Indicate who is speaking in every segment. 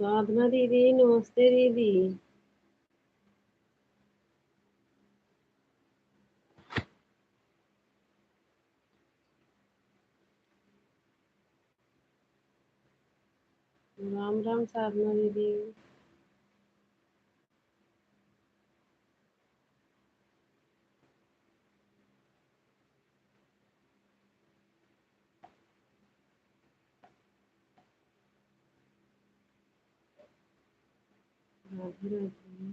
Speaker 1: साधना दीदी, नमस्ते दीदी। राम राम साधना दीदी। राधे राधे।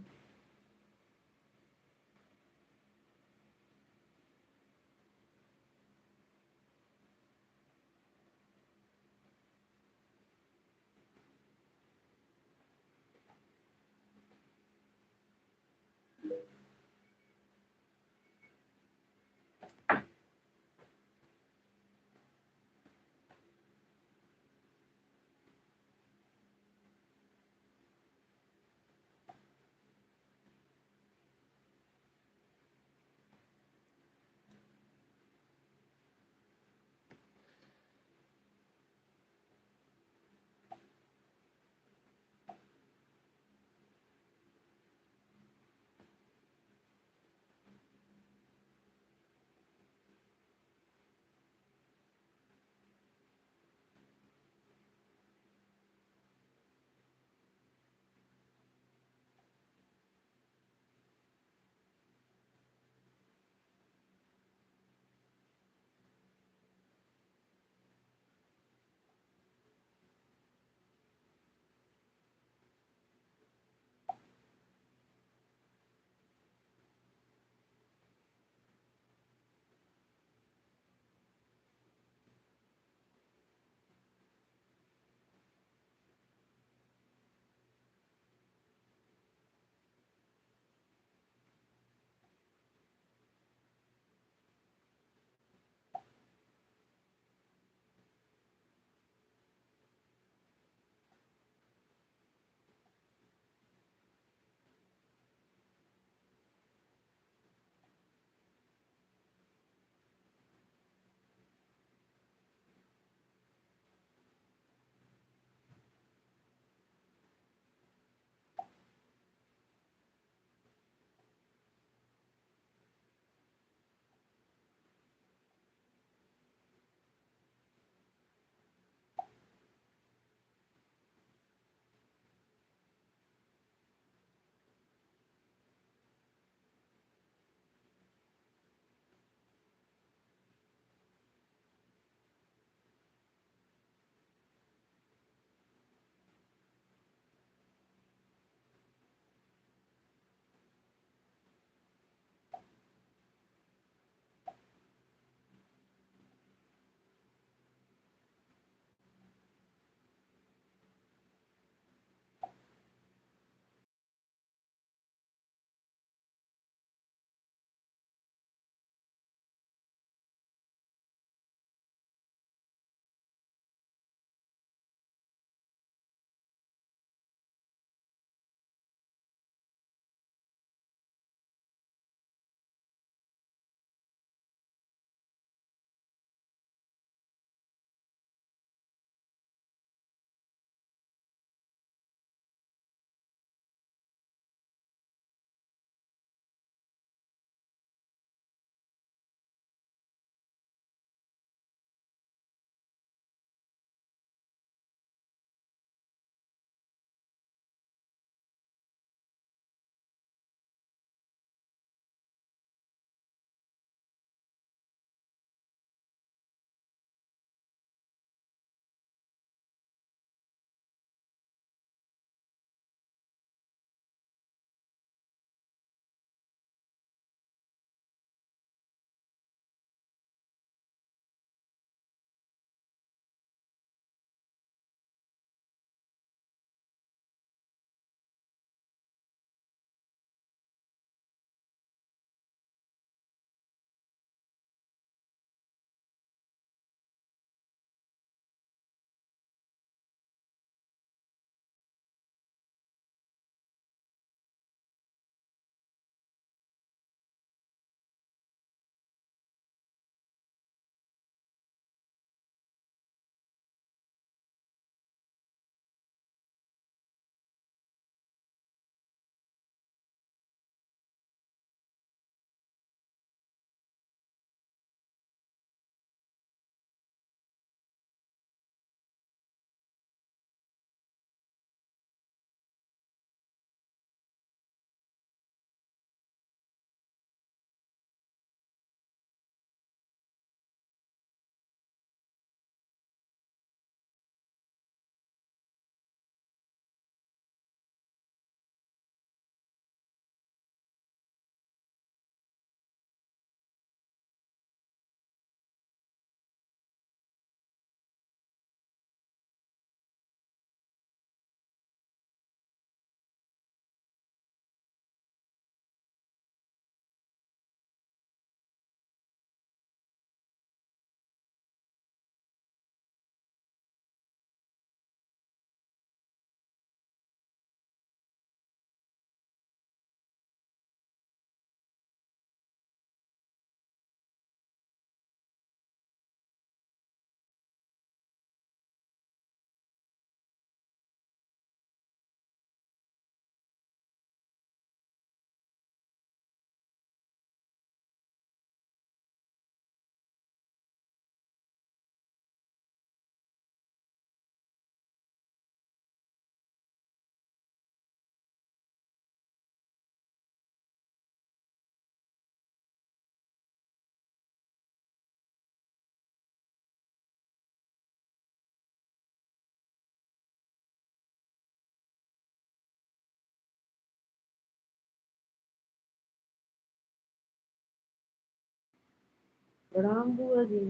Speaker 1: प्रणाम बुआ जी।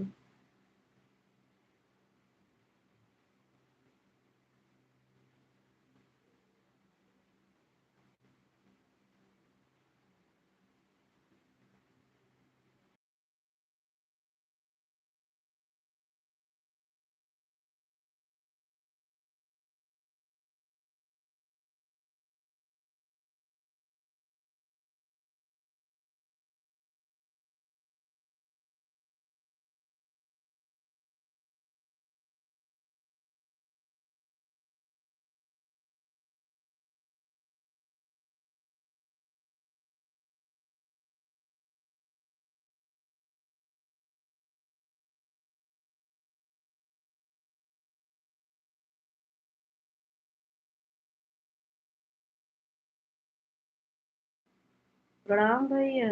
Speaker 1: प्रणाम भैया।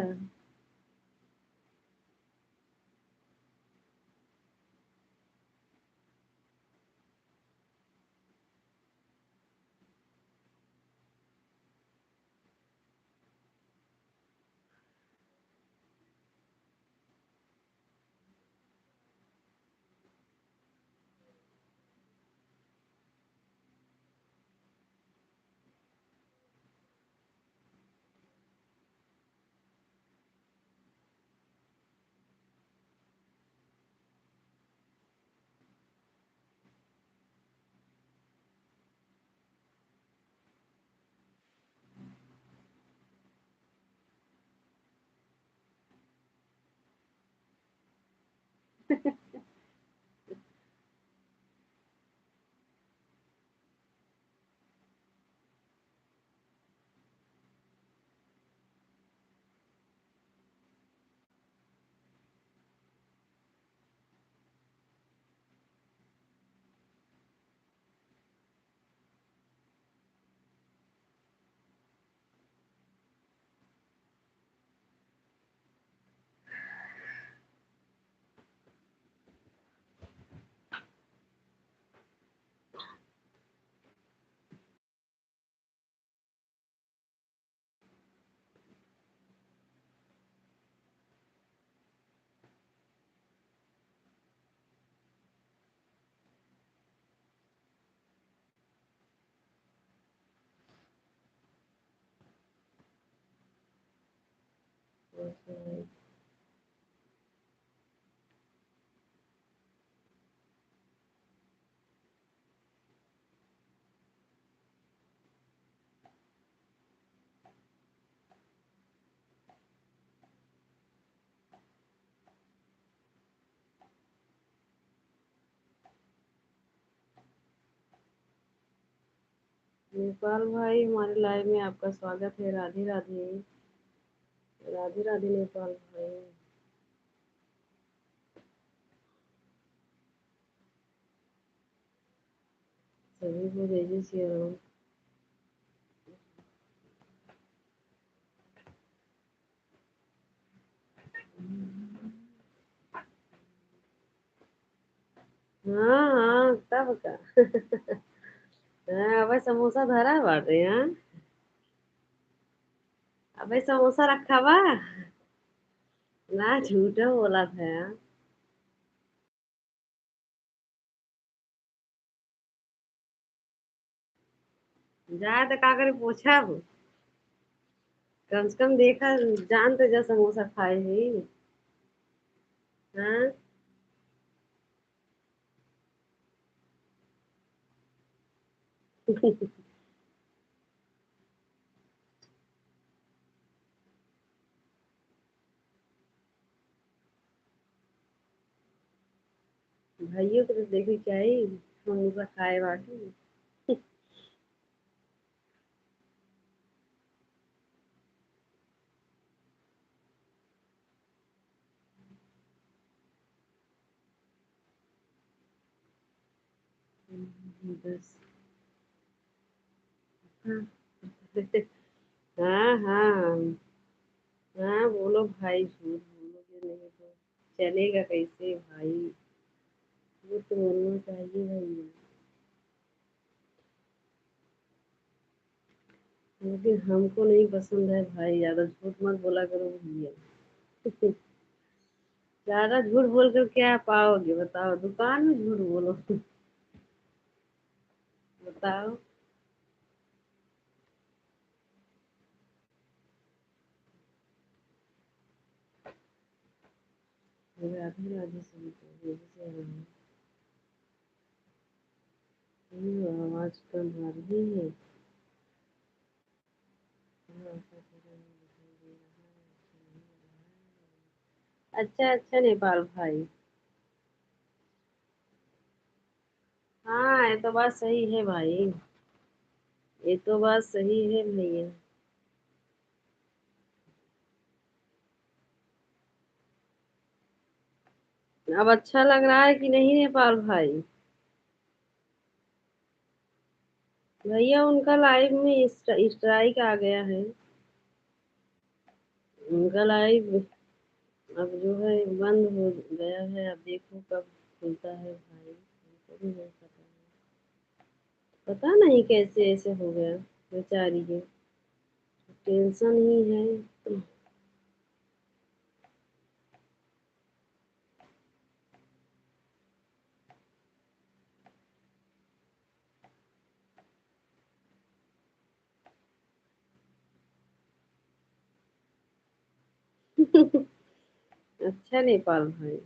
Speaker 1: नेपाल भाई, हमारे लाइव में आपका स्वागत है। राधे राधे। राधे राधे नेपाल भाई। सभी को जय जय श्री राम। हाँ हाँ, तब का। हाँ, अबे समोसा धरा बाटे। हाँ, अबे समोसा रखा बा। ना झूठा बोला था यार। जाए तो का करे पूछा हो। कम से कम देखा, जान तो जा समोसा खाए ही। हाँ। भाइयों को तो देखे क्या ही समोसा खाए बाटे। बस। हाँ हाँ हाँ। हाँ बोलो भाई, झूठ बोलोगे नहीं तो चलेगा कैसे भाई। वो तो बोलना चाहिए भाई। लेकिन हमको नहीं पसंद है भाई, ज्यादा झूठ मत बोला करो भैया। ज्यादा झूठ बोल कर क्या पाओगे बताओ, दुकान में झूठ बोलो। बताओ। राधे राधे सभी को, ये भी से आ रहा है। आवाज कम आ रही है। हाँ, ऐसा तो नहीं दिखाई दे रहा है, अच्छा नहीं लग रहा है। अच्छा अच्छा नेपाल भाई। हाँ ये तो बात सही है भाई। ये तो बात सही है भैया। अब अच्छा लग रहा है कि नहीं नेपाल भाई? भैया उनका लाइव में स्ट्राइक आ गया है। उनका लाइव अब जो है बंद हो गया है, अब देखो कब खुलता है भाई, हमको भी नहीं पता है। पता नहीं कैसे ऐसे हो गया बेचारी के, टेंशन ही है। अच्छा नेपाल भाई।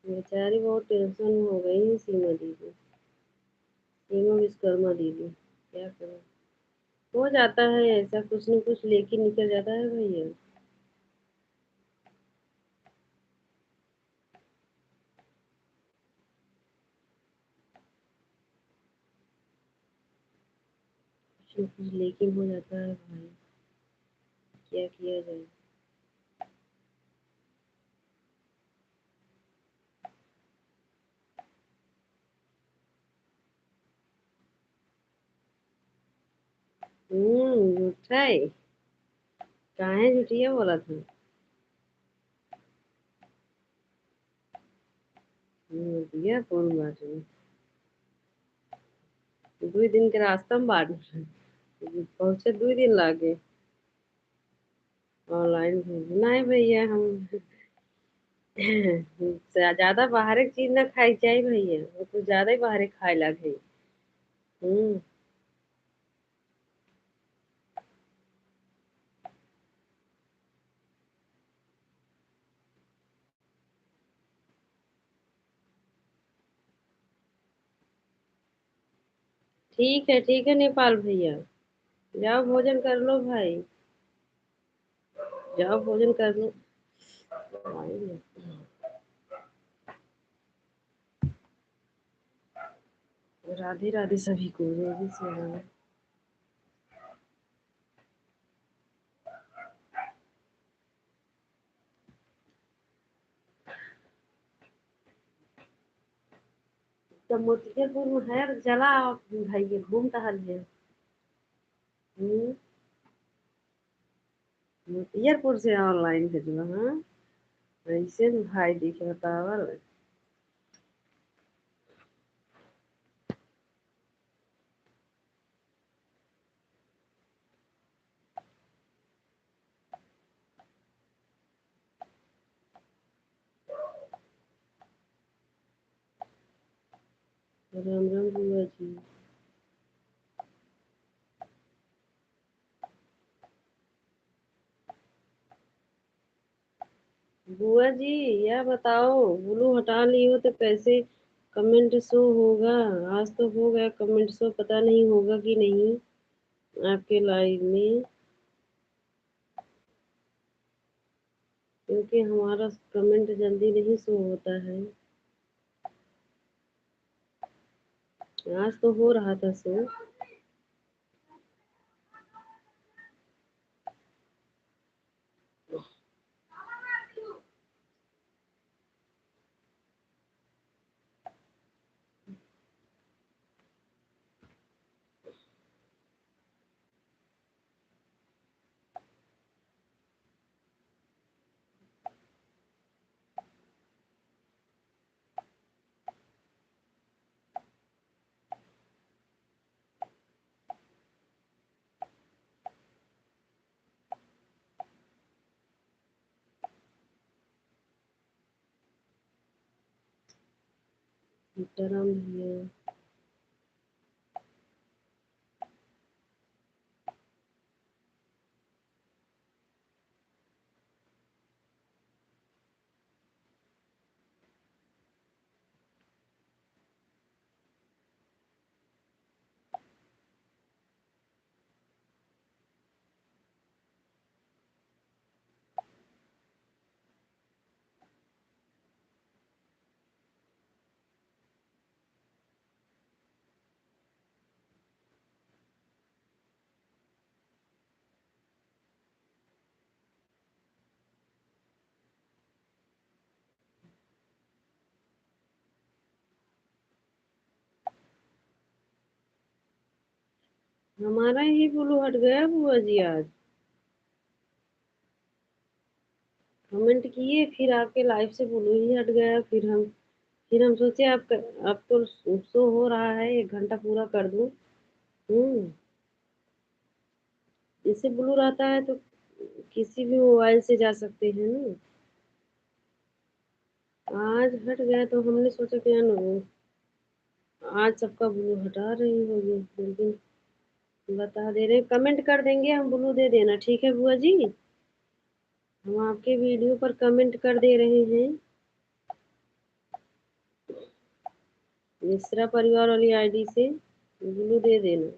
Speaker 1: बेचारी बहुत टेंशन में हो गई है सीमा दीदी, सीमा विश्वकर्मा दीदी। क्या करें, हो जाता है ऐसा, कुछ न कुछ लेके निकल जाता है भैया। कुछ न कुछ लेके हो जाता है भाई, क्या किया जाए। झूठा है। काहे झूठिया बोला था? दिया कौन बात में? 2 दिन के रास्ता में बांट पहुंचे, 2 दिन लागे। ऑनलाइन भेज नहीं भैया, हम ज्यादा बाहर की चीज ना खाई चाहिए भैया, वो तो ज्यादा ही बाहर खाए लगे। हम्म। ठीक है नेपाल भैया। जाओ भोजन कर लो भाई। जाओ भोजन कर लो। राधे राधे सभी को, जय जय श्री राम। तब मोतियापुर में है, चला भाई घूम टहल है। हम्म। मोतियापुर से ऑनलाइन भेजवा, हाँ? ऐसे तो भाई देखे बतावल। राम राम बुआ जी। बुआ जी, यह बताओ, ब्लू हटा ली हो तो कैसे कमेंट शो होगा? आज तो हो गया कमेंट शो, पता नहीं होगा कि नहीं आपके लाइव में, क्योंकि हमारा कमेंट जल्दी नहीं शो होता है। आज तो हो रहा था शो। सीताराम भैया। हमारा ही ब्लू हट गया बुआ जी आज। कमेंट किए फिर आके लाइव से ब्लू ही हट गया। फिर हम सोचे अब तो शो हो रहा है, 1 घंटा पूरा कर दूं। हम्म। इससे ब्लू रहता है तो किसी भी मोबाइल से जा सकते हैं ना। आज हट गया तो हमने सोचा कि यार आज सबका ब्लू हटा रही होगी, लेकिन बता दे रहे, कमेंट कर देंगे हम, ब्लू दे देना, ठीक है बुआ जी। हम आपके वीडियो पर कमेंट कर दे रहे हैं। मिश्रा परिवार वाली आईडी से ब्लू दे देना।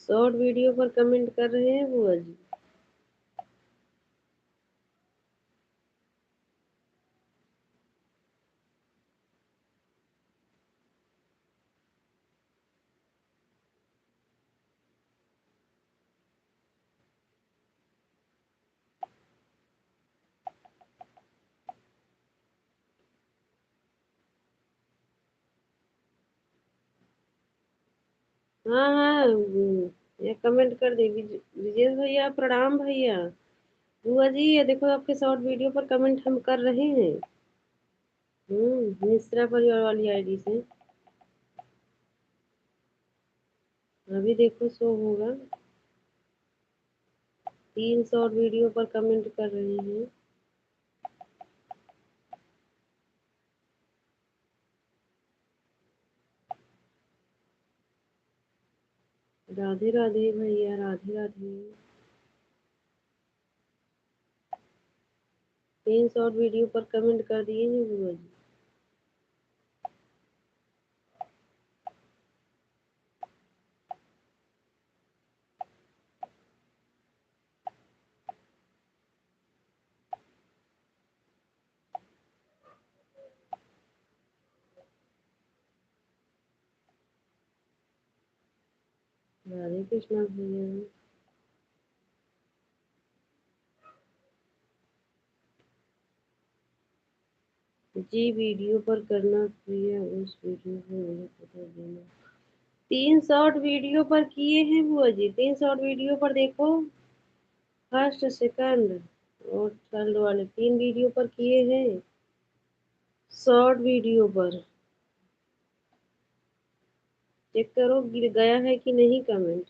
Speaker 1: शॉर्ट वीडियो पर कमेंट कर रहे हैं बुआ जी। हाँ हाँ, ये कमेंट कर दे विजेश भैया, प्रणाम भैया। बुआ जी ये देखो आपके शॉर्ट वीडियो पर कमेंट हम कर रहे हैं। मिश्रा परिवार वाली आईडी से। अभी देखो शो होगा। 3 शॉर्ट वीडियो पर कमेंट कर रहे हैं। राधे राधे भैया, राधे राधे। 3 शॉर्ट वीडियो पर कमेंट कर दिए हैं बुआ जी। राधे कृष्णा भैया। जी वीडियो पर करना प्रिय, उस वीडियो को मुझे पता देना। 3 शॉर्ट वीडियो पर किए हैं बुआ जी, 3 शॉर्ट वीडियो पर देखो। फर्स्ट, सेकंड और थर्ड वाले 3 वीडियो पर किए हैं। शॉर्ट वीडियो पर चेक करो गिर गया है कि नहीं कमेंट।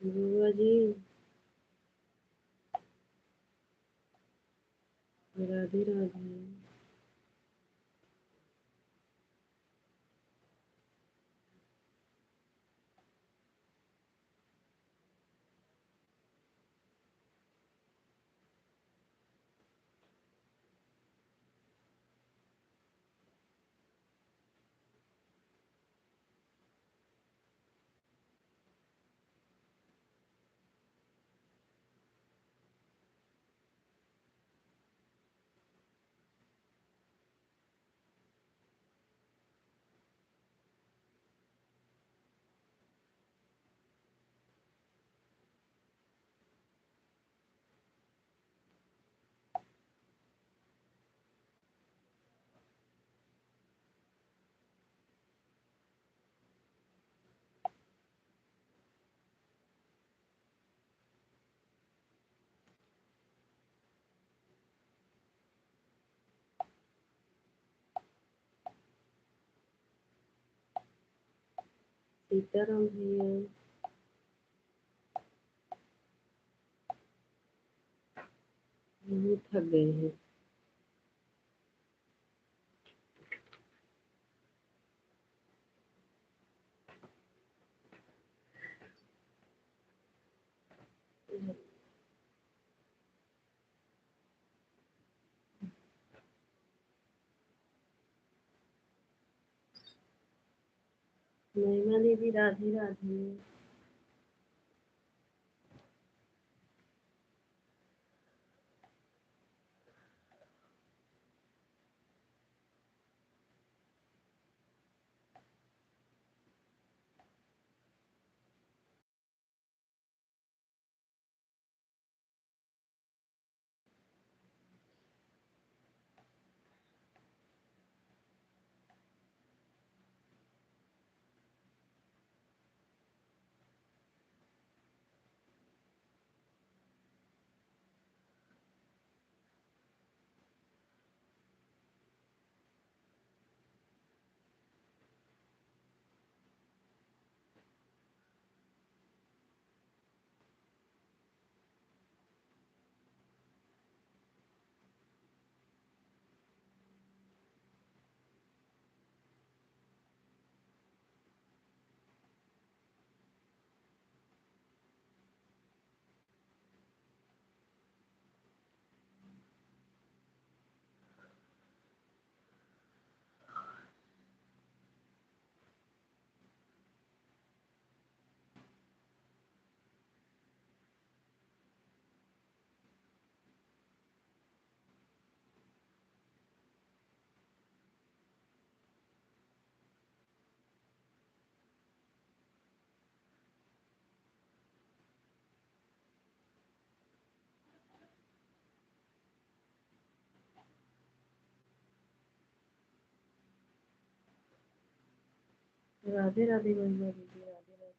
Speaker 1: बुआ जी, राधे राधे। सीताराम भैया। बहुत थक गए हैं। महिमा दीदी राधे राधे। राधे राधे महिमा दीदी राधे राधे।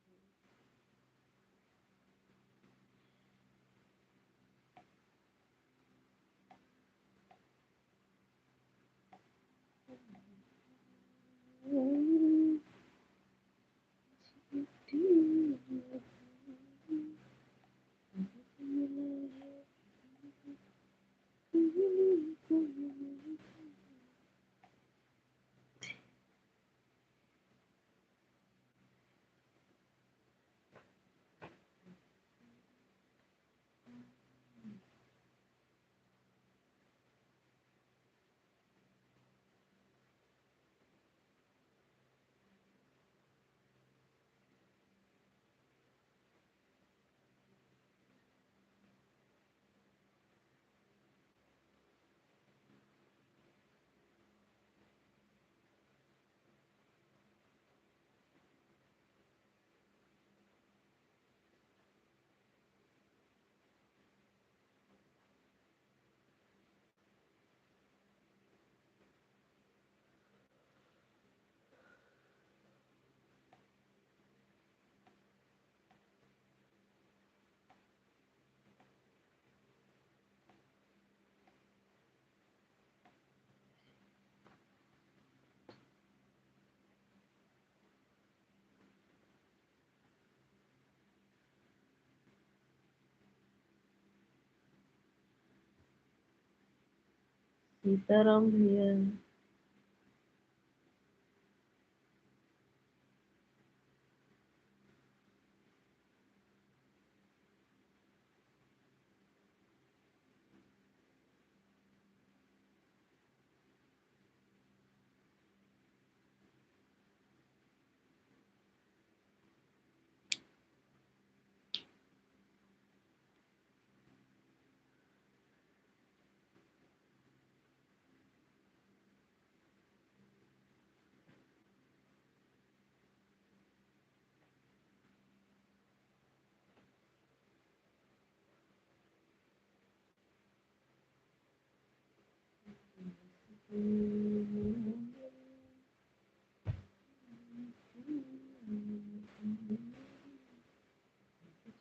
Speaker 1: सीताराम भैया।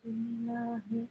Speaker 1: मिला है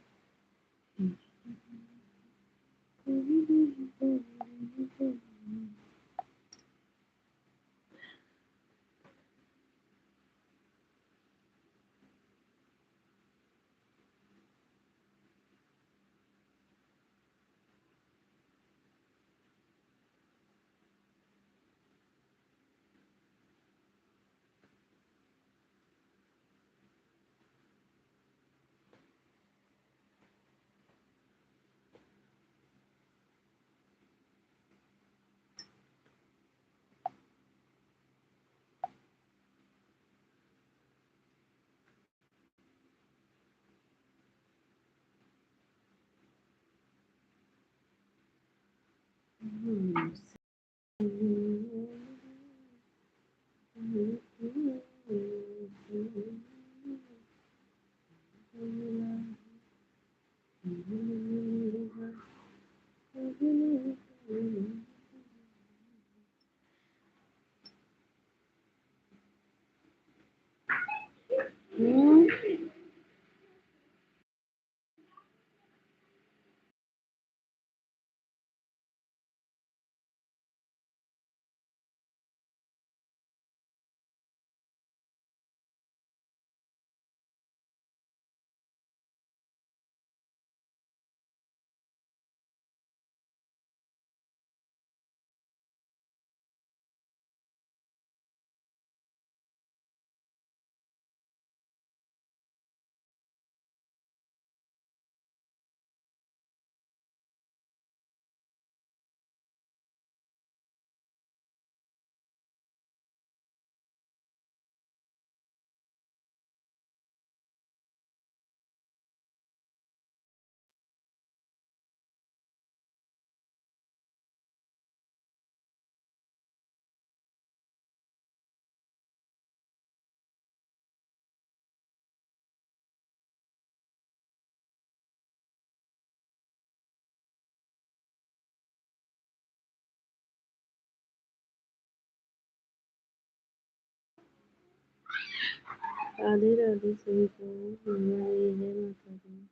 Speaker 1: राधे राधे सभी को। हमारी जय माता दी।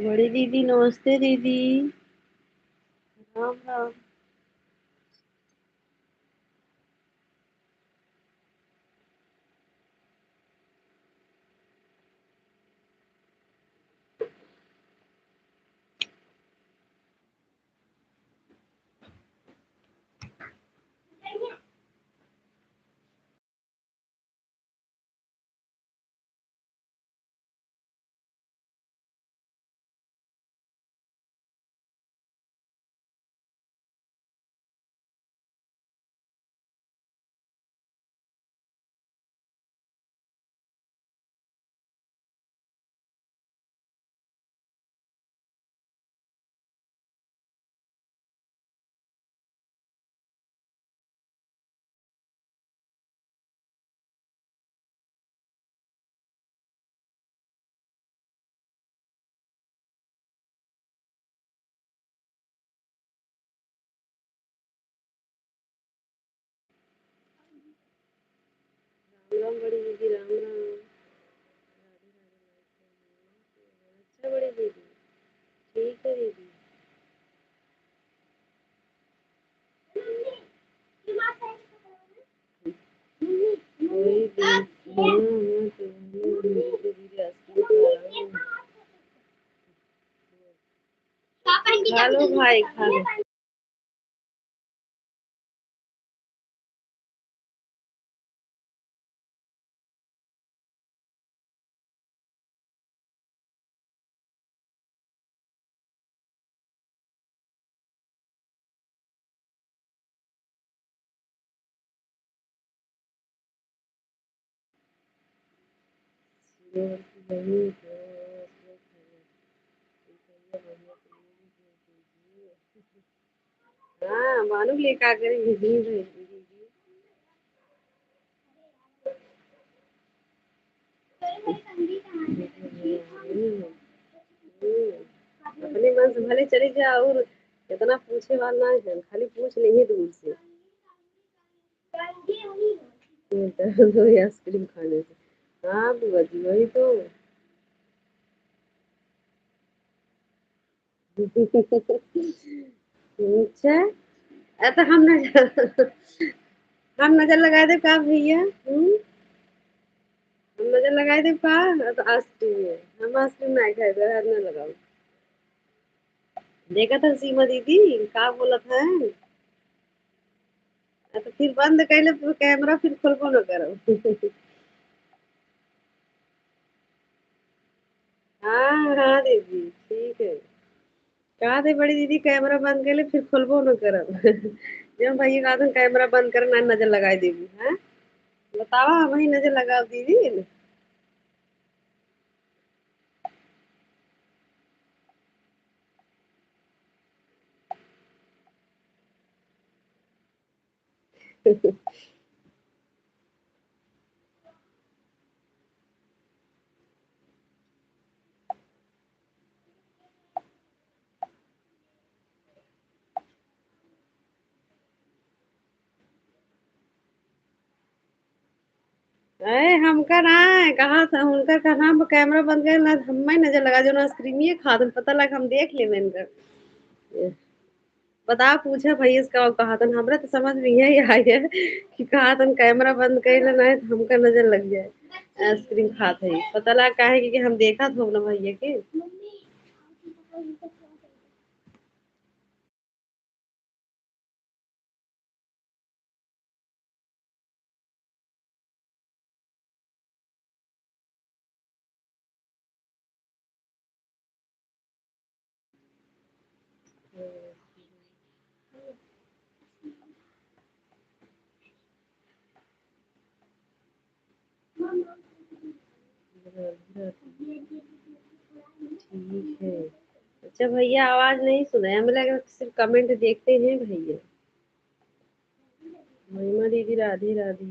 Speaker 1: बड़ी दीदी नमस्ते दीदी। राम राम। राम राम बड़ी दीदी राम राम। अच्छा बड़ी दीदी ठीक है दीदी। वही धीरे धीरे आइसक्रीम खा लो भाई खा लो। हाँ मानो लेकर आ कर भेजी दीदी। अपने मन से भले चले जाओ और इतना पूछे वाला नहीं है, खाली पूछ लेंगे दूर से। दर्द हो या आइसक्रीम खाने से। हाँ बुआ जी वही तो। अच्छा। तो हम नजर हम नजर लगाए थे का भैया। हम नजर लगाए थे का। तो आइसक्रीम है, हम आइसक्रीम नहीं खाए थे, हाथ ना लगाओ। देखा था सीमा दीदी का बोला था। तो फिर बंद कर ले तो कैमरा फिर खोलबो न करो। हाँ हाँ दीदी ठीक है। कहा थे बड़ी दीदी कैमरा बंद कर ले फिर खोलबो न करब। जब भैया कहा था कैमरा बंद कर ना नजर लगाई देगी है। बतावा वही नजर लगाओ दीदी। अरे हमका ना है कहा था उनका का नाम कैमरा बंद कर ना हम नजर लगा जो ना स्क्रीन ये खा तुम पता लगा हम देख ले इनका। बता पूछा भैया इसका कहा था हमरा तो समझ में यही आई है कि कहा तुम कैमरा बंद कर लेना है तो हमका नजर लग जाए। आइसक्रीम खाते ही पता लगा काहे कि हम देखा था ना भैया के। ठीक है। अच्छा भैया आवाज नहीं सुनाया हमें लगा सिर्फ कमेंट देखते हैं भैया। महिमा दीदी राधे राधे।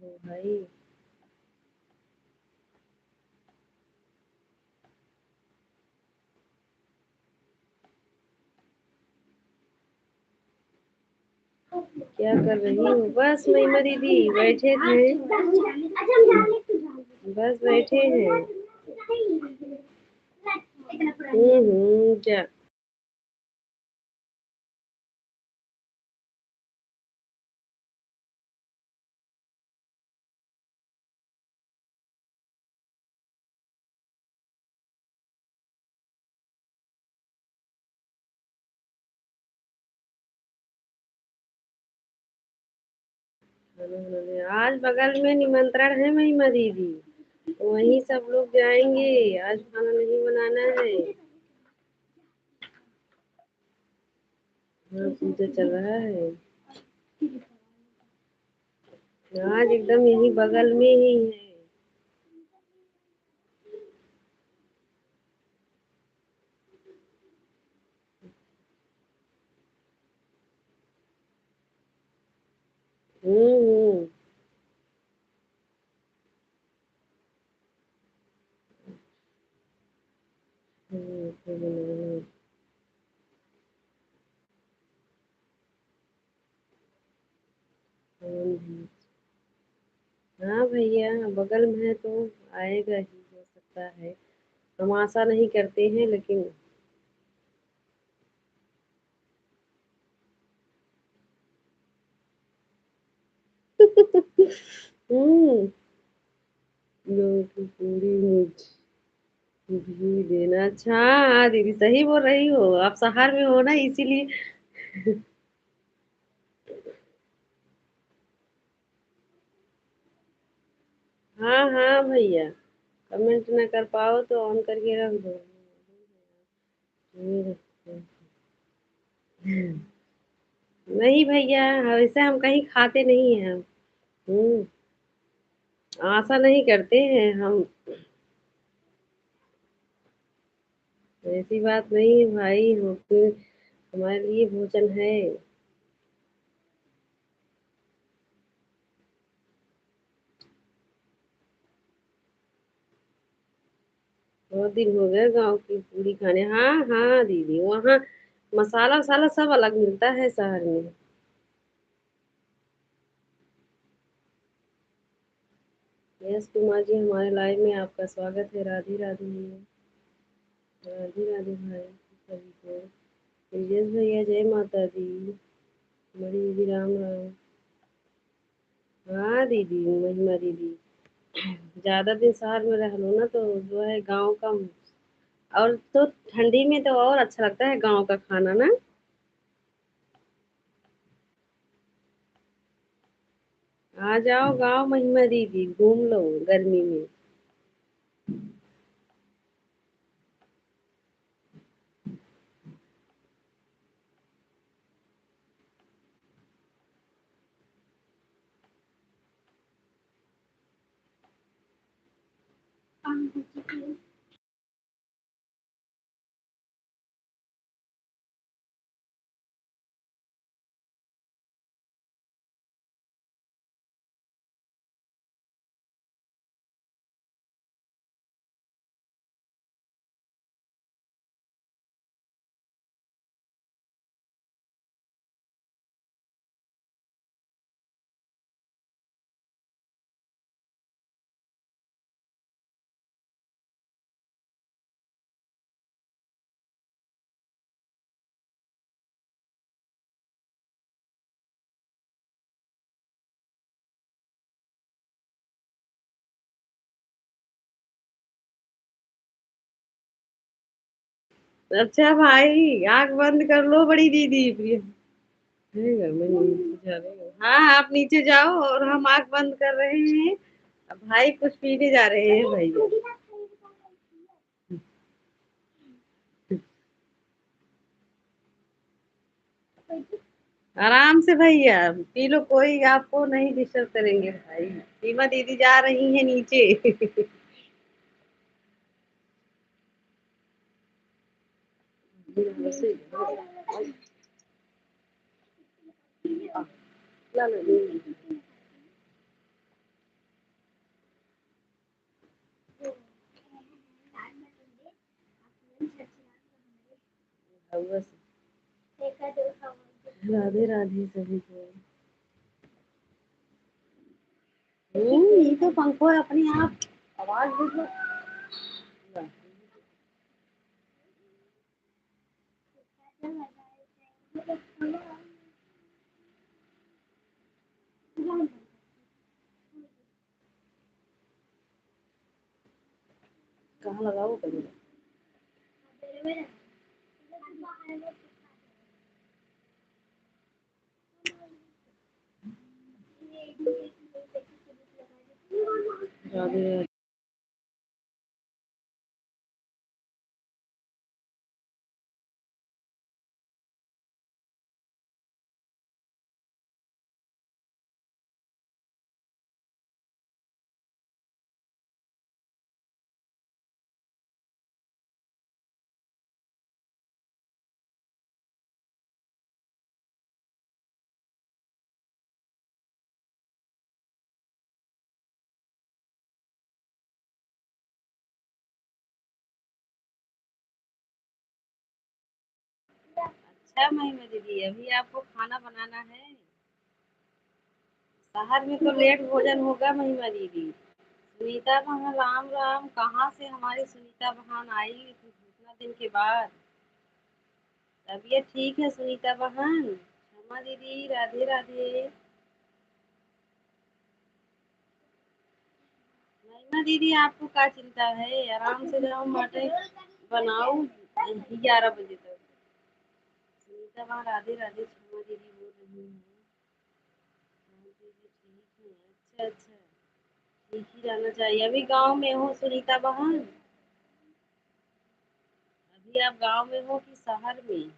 Speaker 1: हो भाई। क्या कर रही हो बस महिमा दीदी बैठे थे। बस बैठे हैं। क्या। आज बगल में निमंत्रण है महिमा दीदी। तो वहीं सब लोग जाएंगे। आज खाना नहीं बनाना है। हाँ पूजा चल रहा है। आज एकदम यही बगल में ही है। हम्म। हम्म। हम्म। हाँ भैया बगल में है तो आएगा ही हो सकता है। हम आशा नहीं करते हैं लेकिन। हम्म। लोगों की पूरी मुझ भी देना अच्छा हाँ दीदी सही बोल रही हो आप शहर में हो ना इसीलिए। हाँ हाँ भैया। कमेंट ना कर पाओ तो ऑन करके रख दो। नहीं भैया वैसे हम कहीं खाते नहीं हैं हम। हम्म। आशा नहीं करते हैं हम। ऐसी बात नहीं है भाई हम तो हमारे लिए भोजन है। बहुत दिन हो गए गांव की पूड़ी खाने। हाँ हाँ दीदी, वहाँ मसाला वसाला सब अलग मिलता है शहर में। यस कुमार जी, हमारे लाइव में आपका स्वागत है। राधे राधे। राधे राधे भाई सभी को। तेजस भैया जय माता दी। बड़ी दीदी राम राम। हाँ दीदी महिमा दीदी, ज्यादा दिन शहर में रह लो ना तो जो है गांव का। और तो ठंडी में तो और अच्छा लगता है गांव का खाना ना। आ जाओ गांव महिमा दीदी, घूम लो गर्मी में। अच्छा भाई, आंख बंद कर लो बड़ी दीदी प्रिय। रहेगा, मैं नीचे जा रही हूँ। हाँ आप नीचे जाओ और हम आंख बंद कर रहे हैं। अब भाई कुछ पीने जा रहे हैं भैया। आराम से भैया पी लो, कोई आपको नहीं डिस्टर्ब करेंगे भाई। सीमा दीदी जा रही है नीचे। ला लो, बस। राधे राधे सभी को। ये तो पंखो है अपने आप, आवाज देख लो। कहाँ लगाओ कभी। राधे राधे। अच्छा महिमा दीदी, अभी आपको खाना बनाना है? शहर में तो लेट भोजन होगा महिमा दीदी। सुनीता बहन राम राम, कहाँ से हमारी सुनीता बहन आई इतना दिन के बाद। तबीयत ठीक है सुनीता बहन? क्षमा दीदी राधे राधे। महिमा दीदी आपको क्या चिंता है, आराम से जाओ मटे बनाओ 11 बजे तक। सुनीता बहन राधे राधे, क्षमा दीदी बोल रही हूँ। हाँ दीदी ठीक है, अच्छा अच्छा। ठीक ही रहना चाहिए। अभी गांव में हो सुनीता बहन? अभी आप गांव में हो कि शहर में?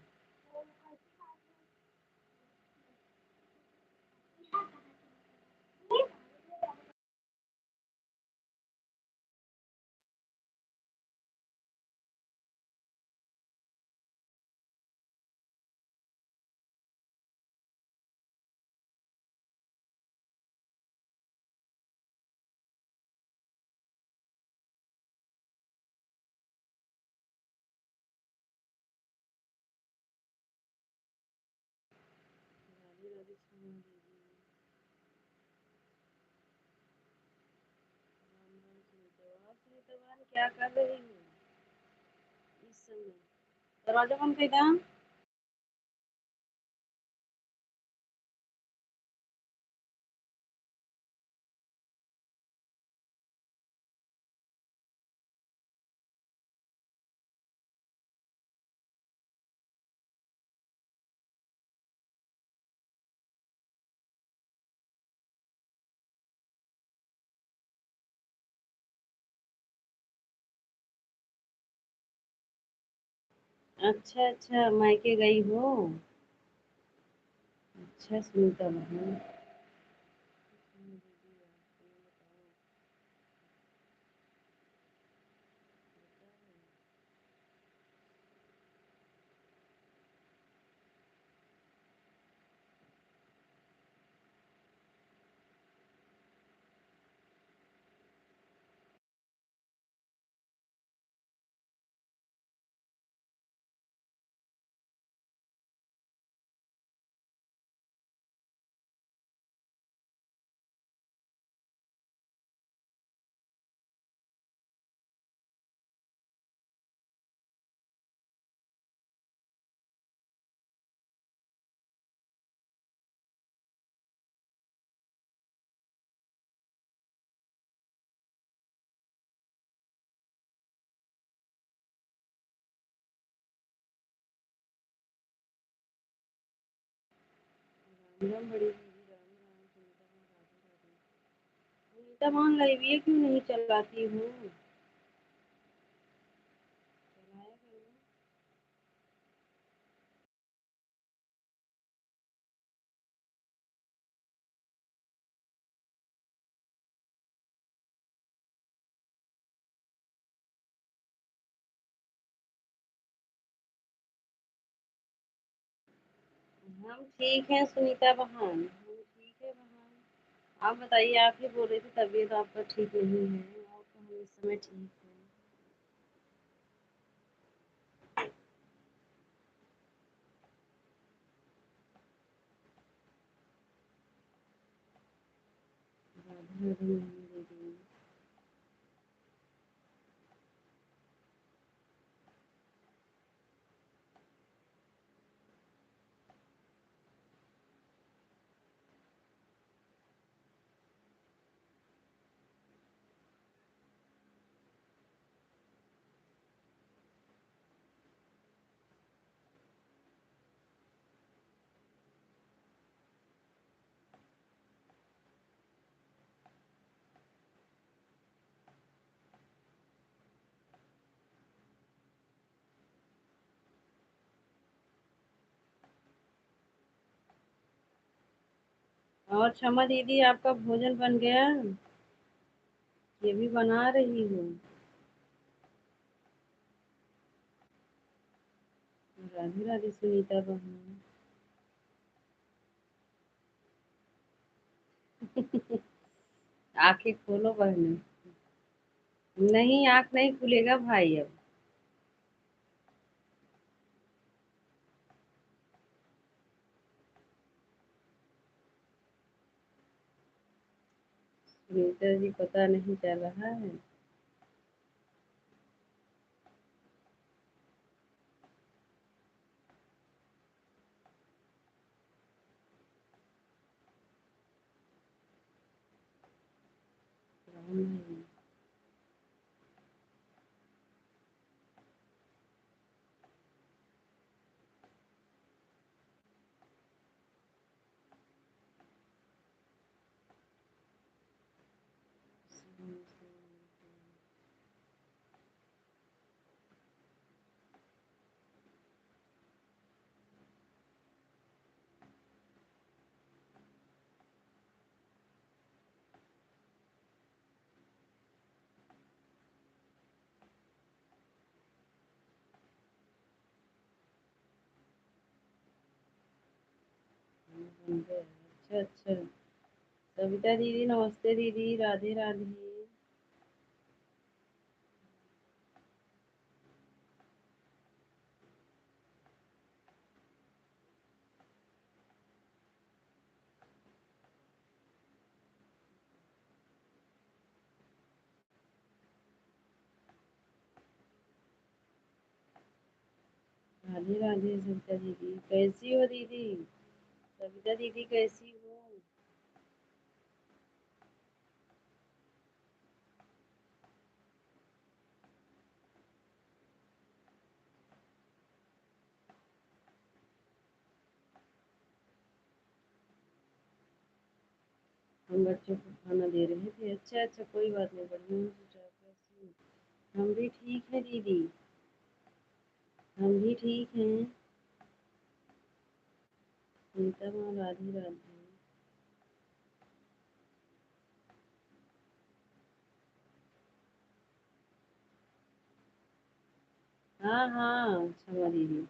Speaker 1: सुनीता दीदी, राम राम सुनीता। और सुनीता बहन क्या कर रही हो इस समय? दरवाजा बंद कर दाम। अच्छा अच्छा, मायके गई हो। अच्छा सुनीता बहन। राम राम बड़ी दीदी, राम राम सुनीता बहन, राधे राधे। सुनीता बहन लाइव ये क्यों नहीं चलाती हो? चलाया करो। हम ठीक हैं सुनीता बहन, हम ठीक है बहन। आप बताइए, आप ही बोल रही थी तबीयत आपका ठीक नहीं है, और तो हम इस समय ठीक है। राधे राधे मेरी दीदी। और क्षमा दीदी, आपका भोजन बन गया? ये भी बना रही हूँ। राधे राधे सुनीता बहन। आंखें खोलो बहन। नहीं, आंख नहीं खुलेगा भाई अब। सुनीता जी पता नहीं चल रहा है। राम राम। अच्छा अच्छा। सविता दीदी नमस्ते दीदी, राधे राधे। राधे राधे सविता दीदी, कैसी हो दीदी? सविता दीदी कैसी हो? हम बच्चों को खाना दे रहे थे। अच्छा अच्छा, कोई बात नहीं, बढ़िया हूँ। सोचा कैसी हो? हम भी ठीक है दीदी, हम भी ठीक हैं। सुनीता माँ राधे राधे। हाँ हाँ, क्षमा दीदी।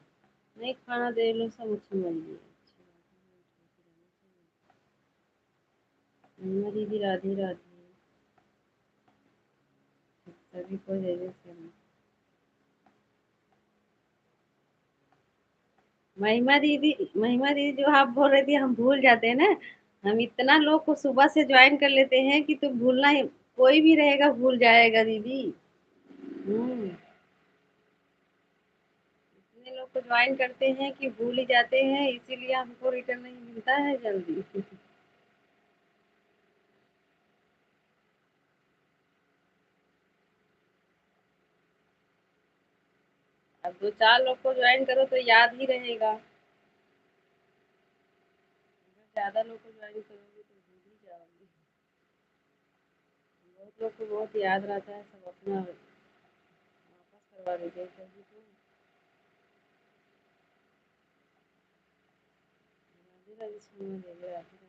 Speaker 1: नहीं, खाना दे लो सब, क्षमा दीदी। अच्छी बात है, महिमा दीदी राधे राधे। सभी को जय जय श्री राम। महिमा दीदी जो आप बोल रही थी, हम भूल जाते हैं ना। हम इतना लोग को सुबह से ज्वाइन कर लेते हैं कि तो भूलना ही, कोई भी रहेगा भूल जाएगा दीदी। हम्म। इतने लोग को ज्वाइन करते हैं कि भूल ही जाते हैं, इसीलिए हमको रिटर्न नहीं मिलता है जल्दी। अब दो चार लोग को ज्वाइन करो तो याद ही रहेगा। अगर ज्यादा लोग को ज्वाइन करोगे तो भूल ही जाओगे। बहुत लोग को बहुत याद रहता है, सब अपना वापस करवा देते हैं तभी तो। राधे राधे सुनो, राधे राधे।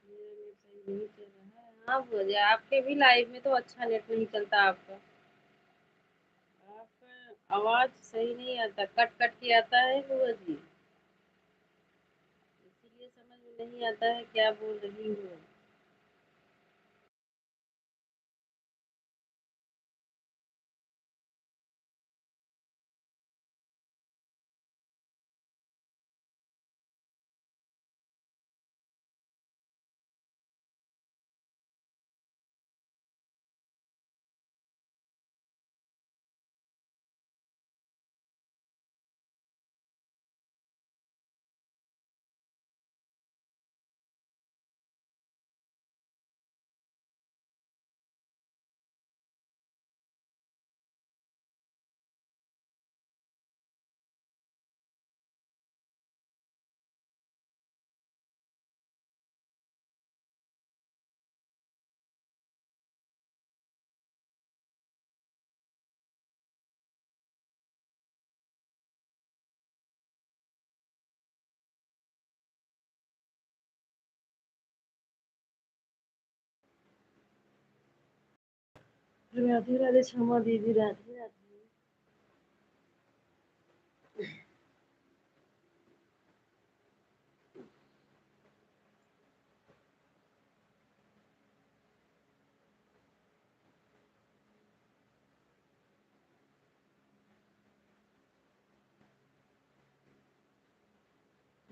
Speaker 1: मेरा नेट सही नहीं चल रहा है। हाँ भैया, आपके भी लाइव में तो अच्छा नेट नहीं चलता आपका। आपका आवाज सही नहीं आता, कट कट के आता है बुआ जी। इसीलिए समझ में नहीं आता है क्या बोल रही हूँ। राधे राधे क्षमा दीदी, राधे राधे।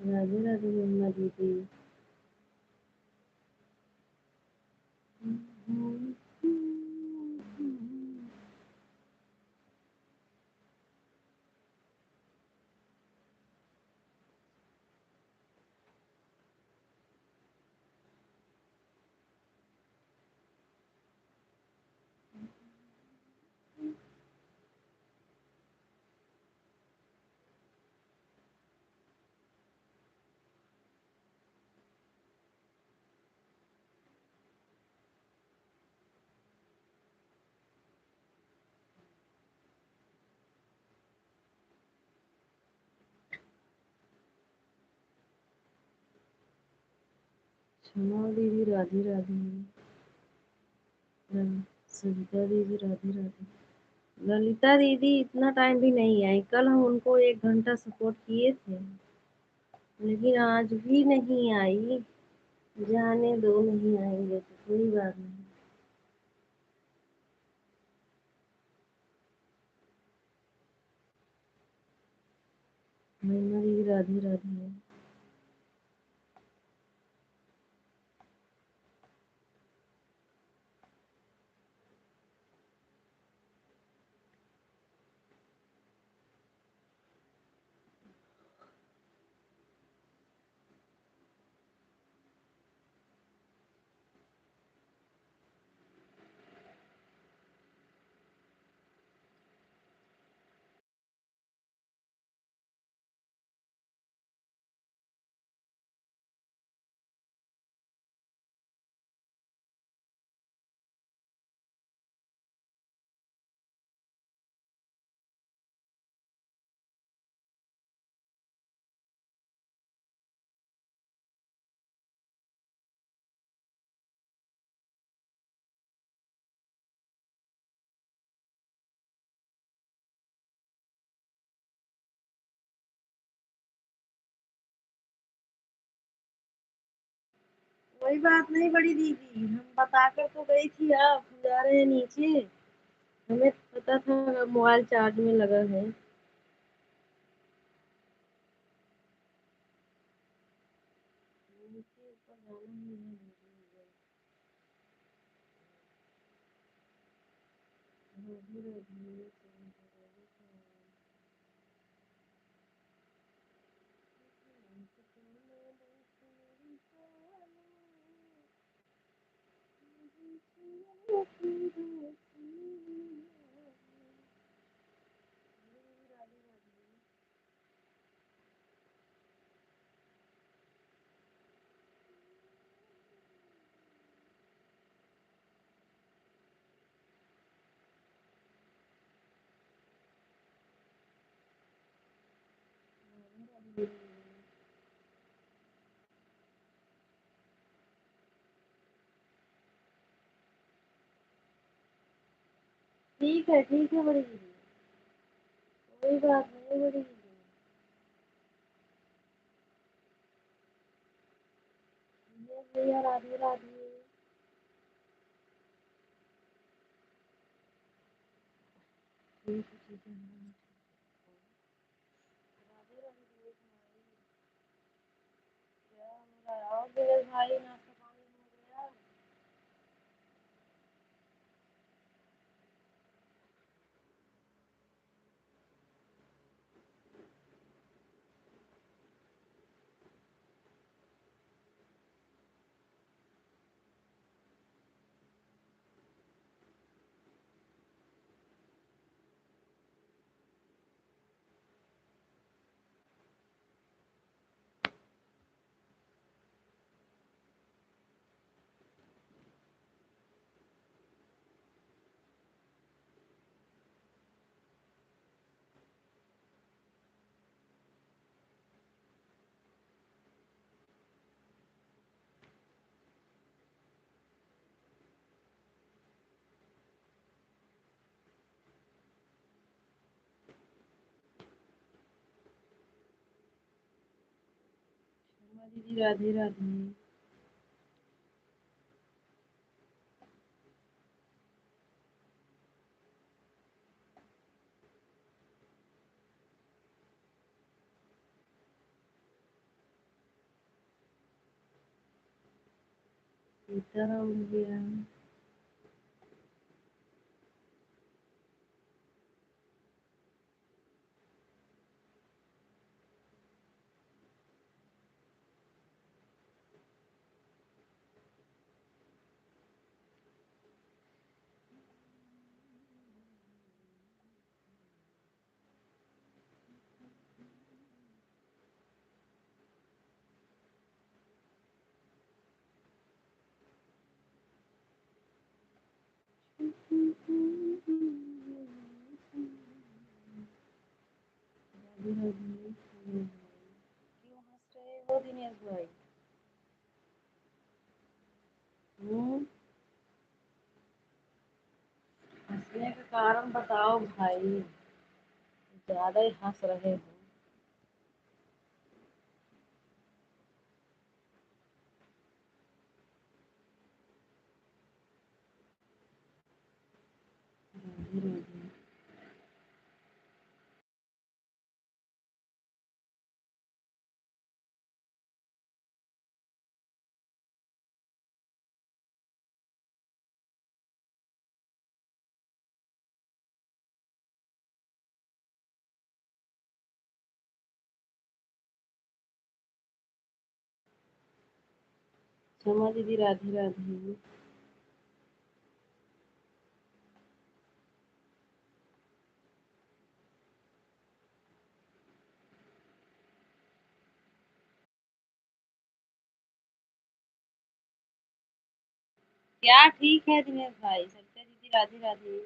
Speaker 1: राधे राधे महिमा दीदी। क्षमा दीदी राधे राधे। सविता दीदी राधे राधे। ललिता दीदी इतना टाइम भी नहीं आई, कल हम उनको 1 घंटा सपोर्ट किए थे, लेकिन आज भी नहीं आई। जाने दो, नहीं आएंगे तो कोई बात नहीं। महिमा दीदी राधे राधे। कोई बात नहीं बड़ी दीदी, हम बता कर तो गई थी, आप जा रहे हैं नीचे। हमें पता था मोबाइल चार्ज में लगा है। नीचे ऊपर जाना ही है दीदी। राधे राधे। ठीक है बड़ी दीदी, कोई बात नहीं बड़ी दीदी। ये भैया राधे राधे। ये तो चीजें हैं। राधे राधे दिनेश भाई। क्या हो रहा है? और दिनेश भाई नाश्ता पानी हो गया? शर्मा दीदी राधे राधे। सीताराम हो गया। राधे राधे। क्यों हंस रहे हो दिनेश भाई? हम्म। हंसने का कारण बताओ भाई, ज्यादा ही हंस रहे हो। राधे राधे। क्षमा दीदी, राधे राधे। क्या ठीक है दिनेश भाई? सत्या दीदी, राधे राधे।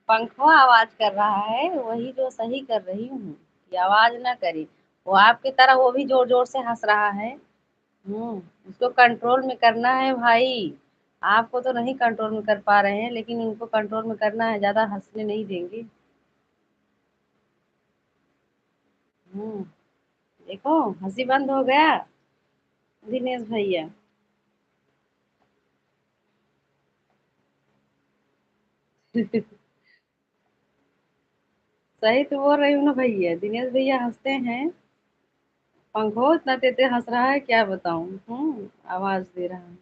Speaker 1: पंखा आवाज कर रहा है, वही जो सही कर रही हूँ कि आवाज ना करे। वो आपकी तरह वो भी जोर जोर से हंस रहा है। उसको कंट्रोल में करना है भाई। आपको तो नहीं कंट्रोल में कर पा रहे हैं, लेकिन इनको कंट्रोल में करना है, ज्यादा हंसने नहीं देंगे। हम्म। देखो, हंसी बंद हो गया दिनेश भैया। सही तो बोल रही हूँ ना भैया, दिनेश भैया हंसते हैं। पंखो इतना तेज तेज हंस रहा है, क्या बताऊं। आवाज दे रहा है।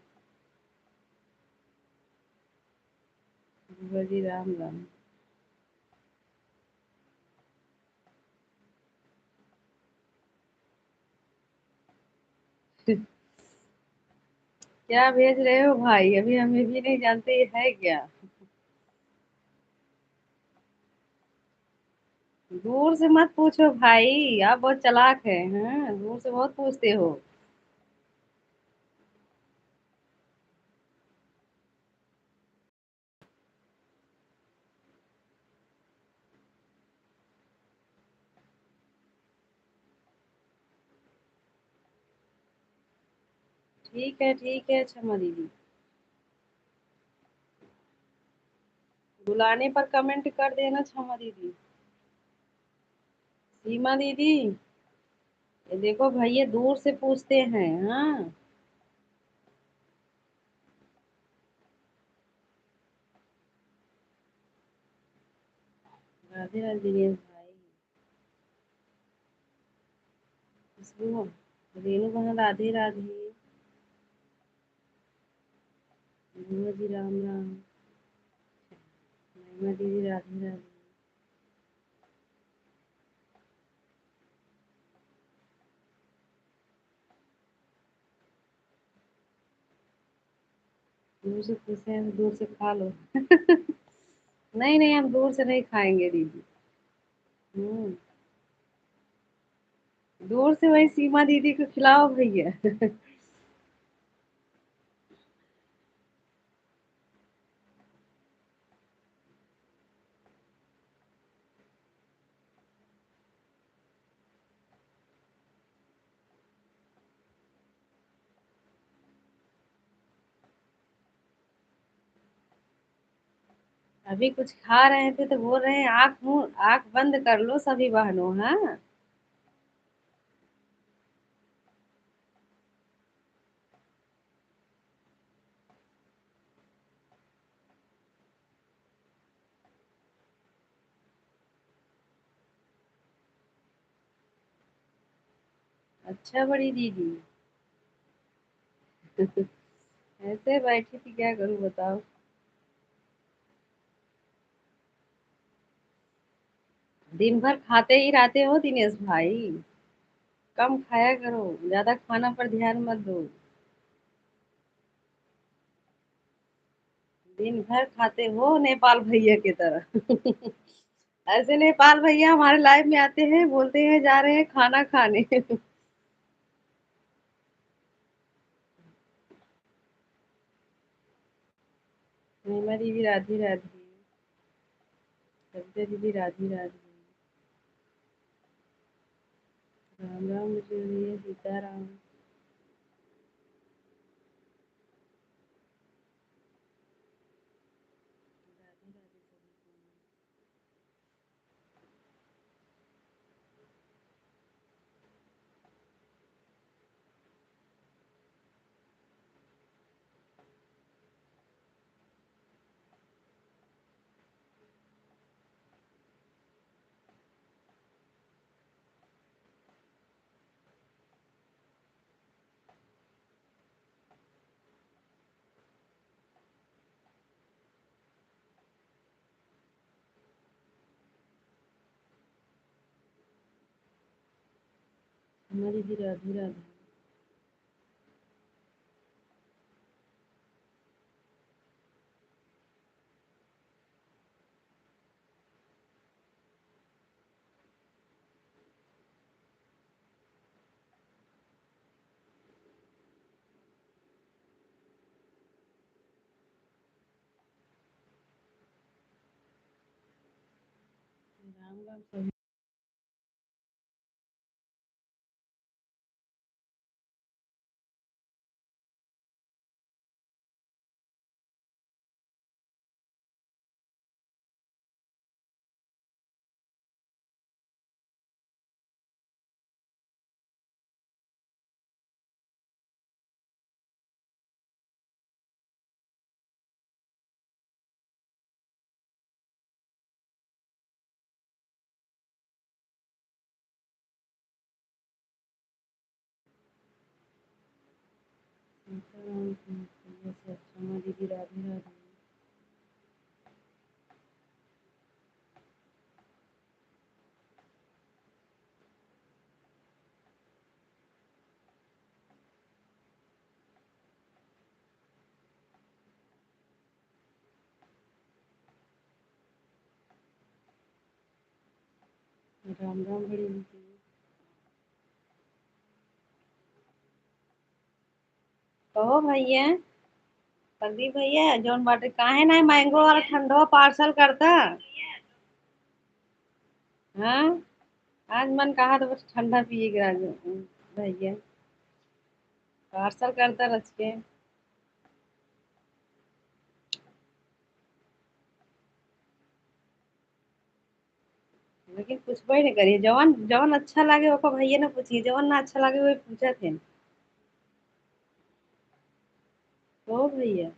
Speaker 1: बजी राम राम। क्या भेज रहे हो भाई? अभी हम ये भी नहीं जानते ये है क्या। दूर से मत पूछो भाई, आप बहुत चालाक है। हाँ, दूर से बहुत पूछते हो। ठीक है क्षमा दीदी। बुलाने पर कमेंट कर देना क्षमा दीदी। सीमा दीदी, ये देखो भैया दूर से पूछते हैं। हाँ। राधे राधे दिनेश भाई। खुशबू, रेणु बहन, राधे राधे। महिमा जी, राम राम। महिमा दीदी, राधे राधे। दूर से पूछते हैं तो दूर से खा लो। नहीं नहीं, हम दूर से नहीं खाएंगे दीदी। हम्म। दूर से वही सीमा दीदी को खिलाओ भैया। अभी कुछ खा रहे थे तो बोल रहे हैं आंख मुंह आंख बंद कर लो सभी बहनों। हाँ। अच्छा बड़ी दीदी। ऐसे बैठी थी, क्या करूं बताओ। दिन भर खाते ही रहते हो दिनेश भाई। कम खाया करो, ज्यादा खाना पर ध्यान मत दो। दिन भर खाते हो नेपाल भैया की तरह। ऐसे नेपाल भैया हमारे लाइफ में आते हैं, बोलते हैं जा रहे हैं खाना खाने। महिमा दीदी राधी राधी। सविता दीदी राधी राधी। राम राम मुझे सीताराम। हमारी भी राधी राधी। राम राम सभी। सीताराम से अच्छा हमारी भी राधी राधी। राम राम बड़ी दीदी। कहो भैया। प्रदीप भैया जौन बाटे काहे ना मैंगो वाला ठंडो पार्सल करता। हाँ। आज मन कहा तो बस ठंडा पिएगा आज। भैया पार्सल करता रच के। लेकिन पूछबे नहीं करिए, जवन जवन अच्छा लगे ओको भैया ना पूछिए, जवन ना अच्छा लगे वही पूछा थे। तो भैया।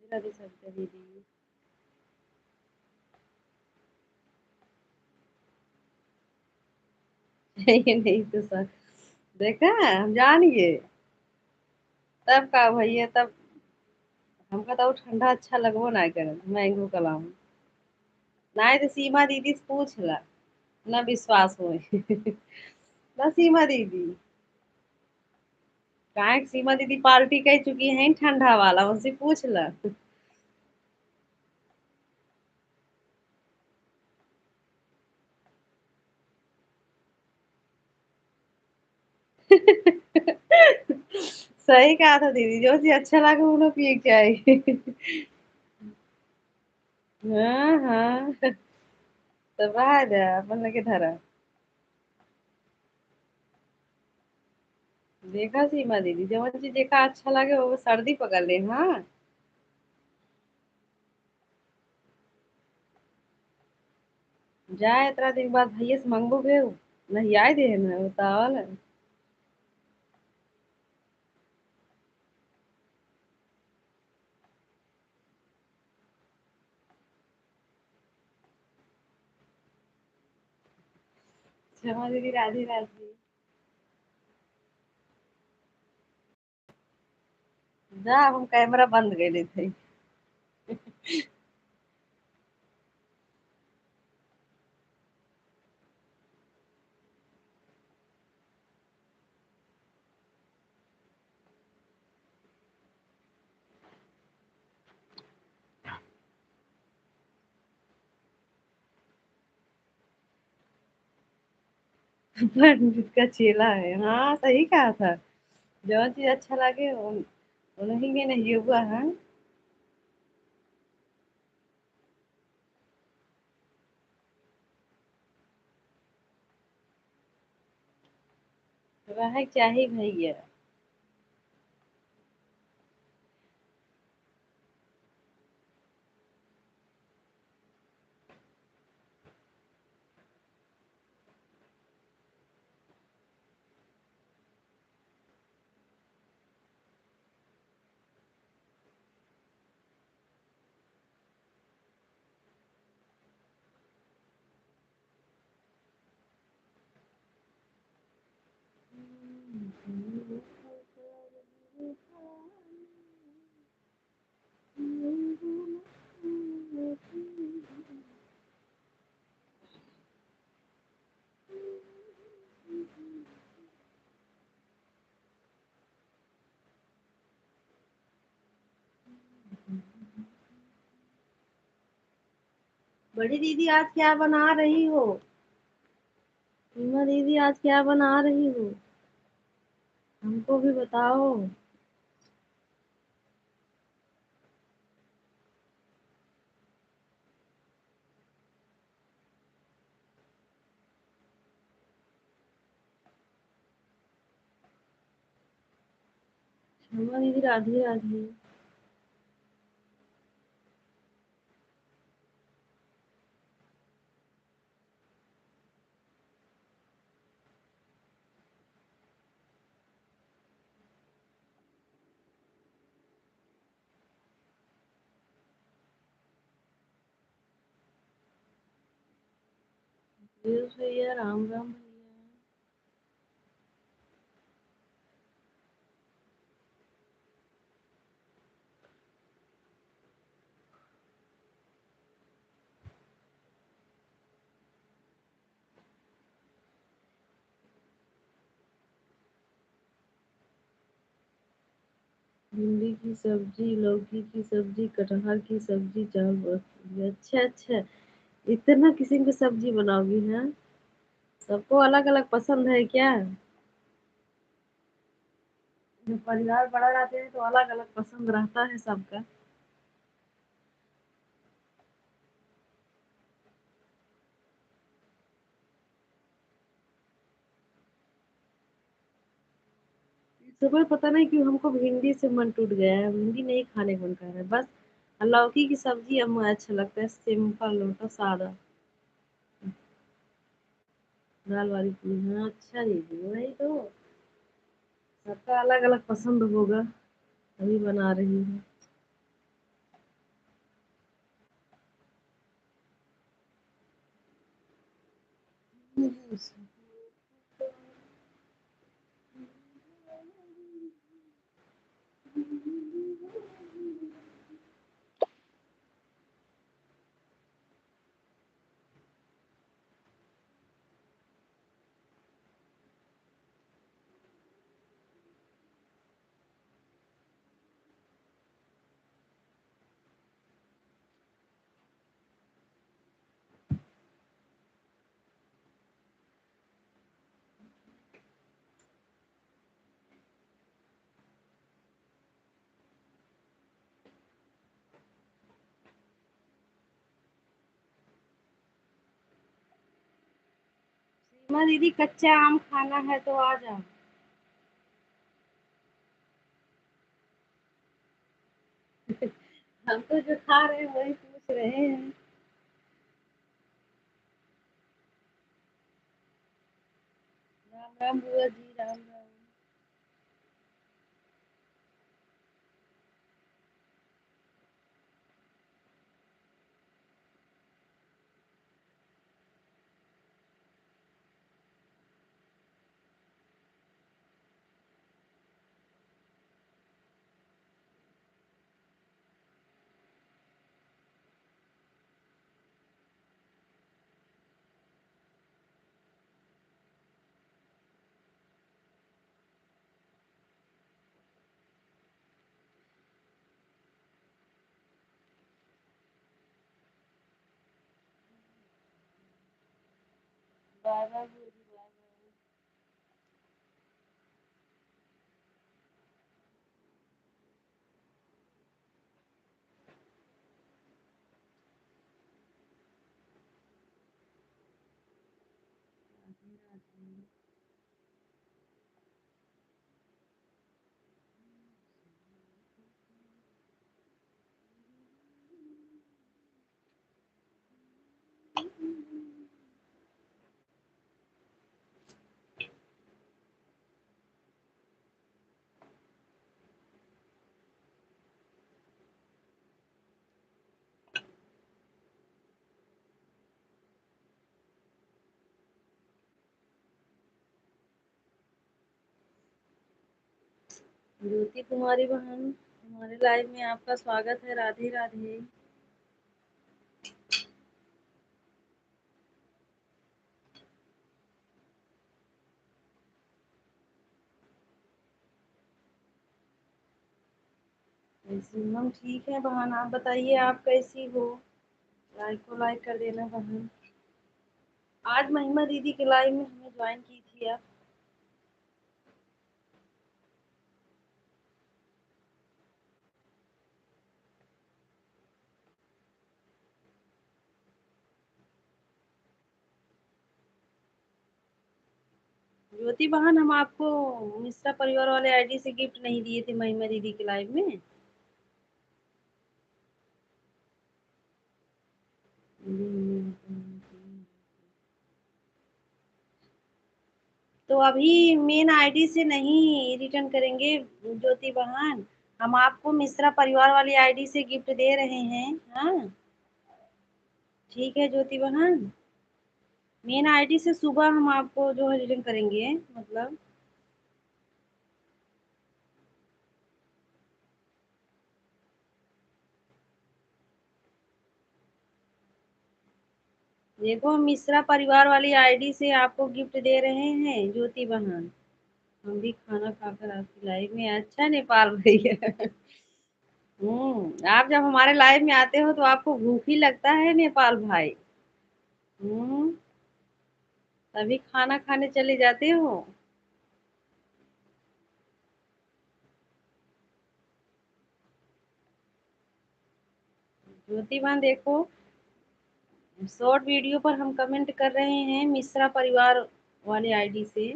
Speaker 1: राधे राधे सविता दीदी। ये नहीं तो सर। देखा हम जान गए। तब का भैया तब। हमका तो और ठंडा अच्छा लगबो ना करे मैंगो कलाम। ना तो सीमा दीदी से पूछ ला। ना विश्वास हो। ना सीमा दीदी। काहे कि सीमा दीदी पार्टी कह चुकी है ठंडा वाला, उनसे पूछ ला। सही कहा था दीदी, जो चीज अच्छा लगे वो लोग पिए के चाहिए। हाँ हाँ। तो बाद अपन लगे धरा। देखा सीमा दीदी, जवन चीज देखा अच्छा लगे वो सर्दी पकड़ ले। हाँ। जाए इतना दिन बाद भैया से मंगबो गए। नहीं आए दे ना बतावल। क्षमा दीदी, राधे राधे। जा, हम कैमरा बंद कर थे। पंडित का चेला है, हाँ सही कहा था। जो चीज अच्छा लगे उन्हीं में नहीं हुआ है। वह चाहिए भैया। बड़ी दीदी आज क्या बना रही हो? सीमा दीदी आज क्या बना रही हो? हमको भी बताओ। सीमा दीदी, राधे राधे। भैया, राम राम भैया। भिंडी की सब्जी, लौकी की सब्जी, कटहल की सब्जी, चावल। अच्छा अच्छा, इतना किस्म की सब्जी बनाओगी है? सबको अलग अलग पसंद है क्या? जब परिवार बड़ा रहते हैं तो अलग अलग पसंद रहता है सबका। सुबह पता नहीं क्यों हमको भिंडी से मन टूट गया है, भिंडी नहीं खाने का मन कर रहा है बस। लौकी की सब्जी हमें अच्छा लगता है, सिंपल होता सादा। दाल वाली पूरी, हाँ अच्छा दीदी, वही तो। सबका अलग अलग पसंद होगा, तभी बना रही हूँ। सीमा दीदी, कच्चा आम खाना है तो आ जाओ। हम तो जो खा रहे हैं वही पूछ रहे हैं। राम राम बुआ जी, राम राम। बाय बाय भौजी, बाय बाय। ज्योति कुमारी बहन, हमारे लाइव में आपका स्वागत है। राधे राधे। हम ठीक है बहन, आप बताइए आप कैसी हो। लाइक को लाइक कर देना बहन। आज महिमा दीदी के लाइव में हमें ज्वाइन की थी आप। ज्योति बहन, हम आपको मिश्रा परिवार वाले आईडी से गिफ्ट नहीं दिए थे महिमा दीदी के लाइव में। तो अभी मेन आईडी से नहीं रिटर्न करेंगे ज्योति बहन, हम आपको मिश्रा परिवार वाली आईडी से गिफ्ट दे रहे हैं। हाँ ठीक है ज्योति बहन, मेन आईडी से सुबह हम आपको जो है रिटर्न करेंगे मतलब। देखो, हम मिश्रा परिवार वाली आईडी से आपको गिफ्ट दे रहे हैं ज्योति बहन। हम भी खाना खाकर आपकी लाइव में। अच्छा नेपाल भैया। आप जब हमारे लाइव में आते हो तो आपको भूख ही लगता है नेपाल भाई। हम्म तभी खाना खाने चले जाते हो। ज्योति बहन देखो, शॉर्ट वीडियो पर हम कमेंट कर रहे हैं मिश्रा परिवार वाले आईडी से।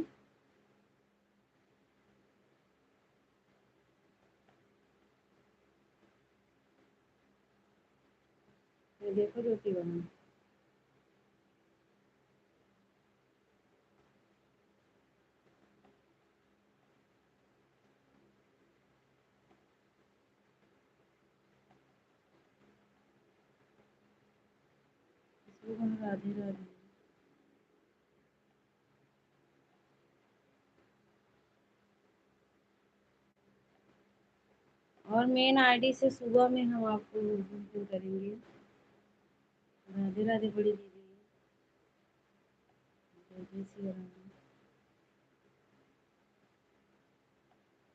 Speaker 1: ये देखो ज्योति बहन, राधे राधे। और मेन आईडी से सुबह में हम आपको बुकिंग करेंगे। राधे राधे बड़ी दीदी। जय श्री राम।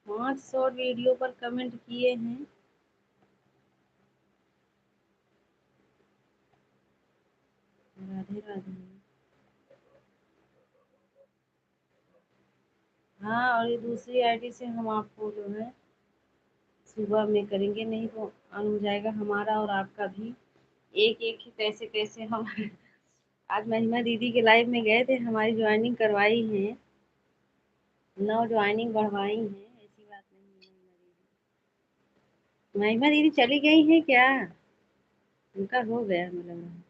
Speaker 1: 5 शॉर्ट वीडियो पर कमेंट किए हैं। राधे राधे। हाँ, और ये दूसरी आईडी से हम आपको जो है सुबह में करेंगे, नहीं तो अन हो जाएगा हमारा और आपका भी। एक एक ही कैसे कैसे हम आज महिमा दीदी के लाइव में गए थे, हमारी ज्वाइनिंग करवाई है, 9 ज्वाइनिंग बढ़वाई है। ऐसी बात नहीं है। महिमा दीदी चली गई है क्या? उनका हो गया मतलब।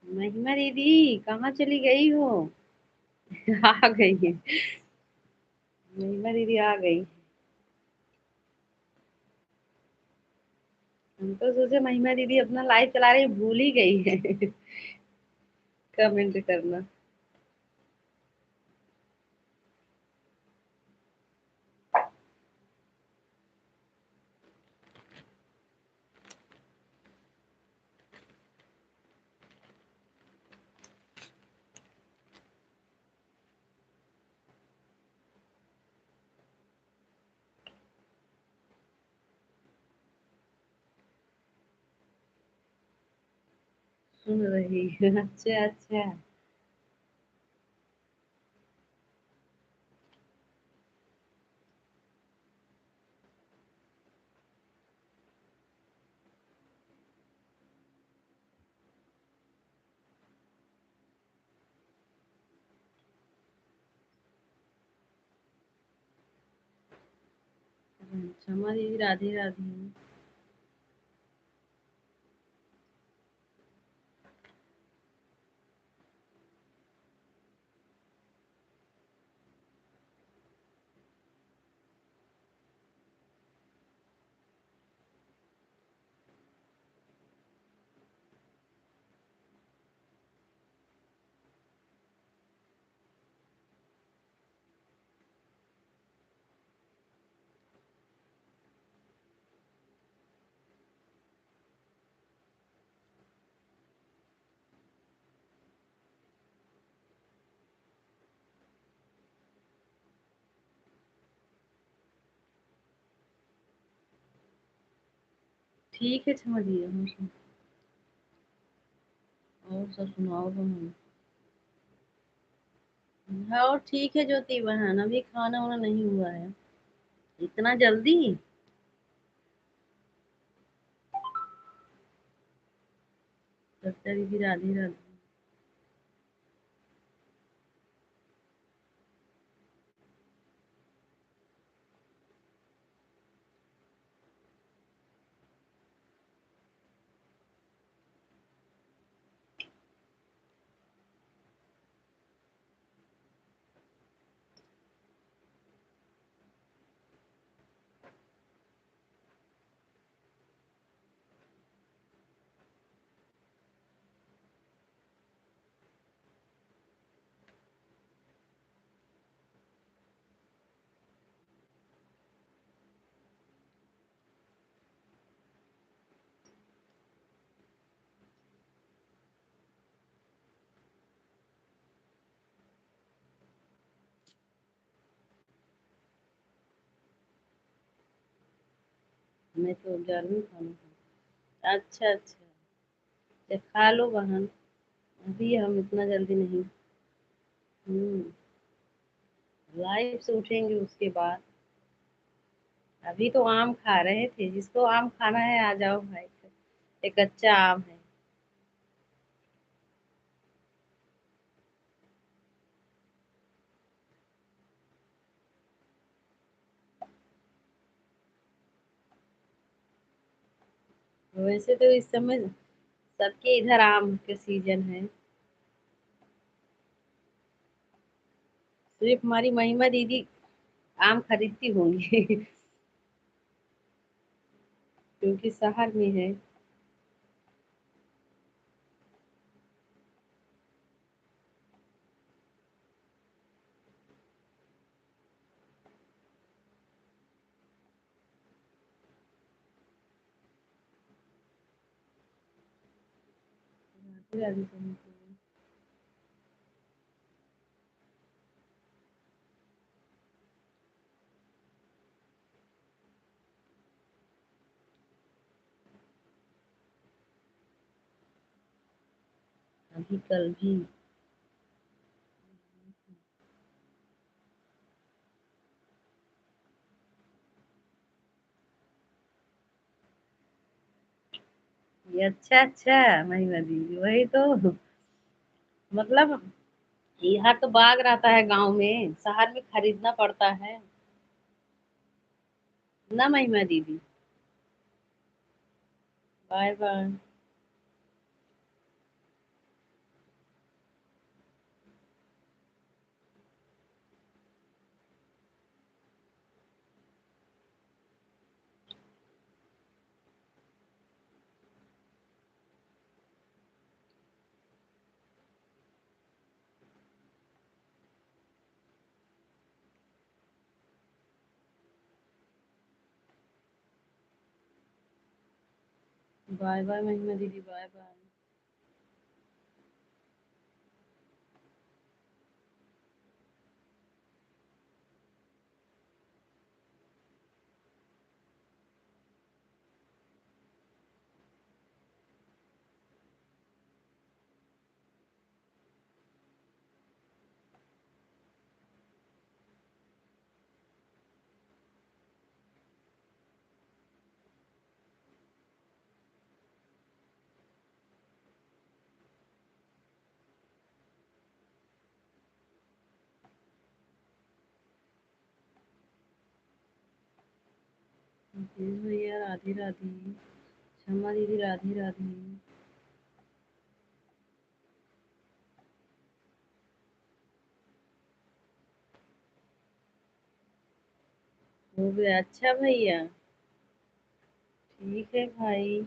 Speaker 1: महिमा दीदी कहाँ चली गई हो? आ गई है। महिमा दीदी आ गई। हम तो सोचे महिमा दीदी अपना लाइव चला रही, भूल ही गई है कमेंट करना। सुन रही है। अच्छा अच्छा। क्षमा दीदी, राधे राधे। ठीक है क्षमा दीदी, और सब सुनाओ तुम। हाँ, और ठीक है ज्योति बहन, अभी खाना वाना नहीं हुआ है। इतना जल्दी? सत्या दीदी, राधे राधे। मैं तो 11वीं खाना खाई। अच्छा अच्छा। तो खा लो बहन, अभी हम इतना जल्दी नहीं। हम्म। लाइव से उठेंगे उसके बाद। अभी तो आम खा रहे थे, जिसको आम खाना है आ जाओ भाई। एक कच्चा आम है। वैसे तो इस समय सबके इधर आम के सीजन है। सिर्फ हमारी महिमा दीदी आम खरीदती होंगी क्योंकि शहर में है। अभी कल भी। ये अच्छा अच्छा। महिमा दीदी वही तो, मतलब यहाँ तो बाग रहता है गांव में, शहर में खरीदना पड़ता है ना महिमा दीदी। Bye bye. बाय बाय महिमा दीदी, बाय बाय। जी भैया, राधे राधे। क्षमा दीदी, राधे राधे। हो गया? अच्छा भैया। ठीक है भाई।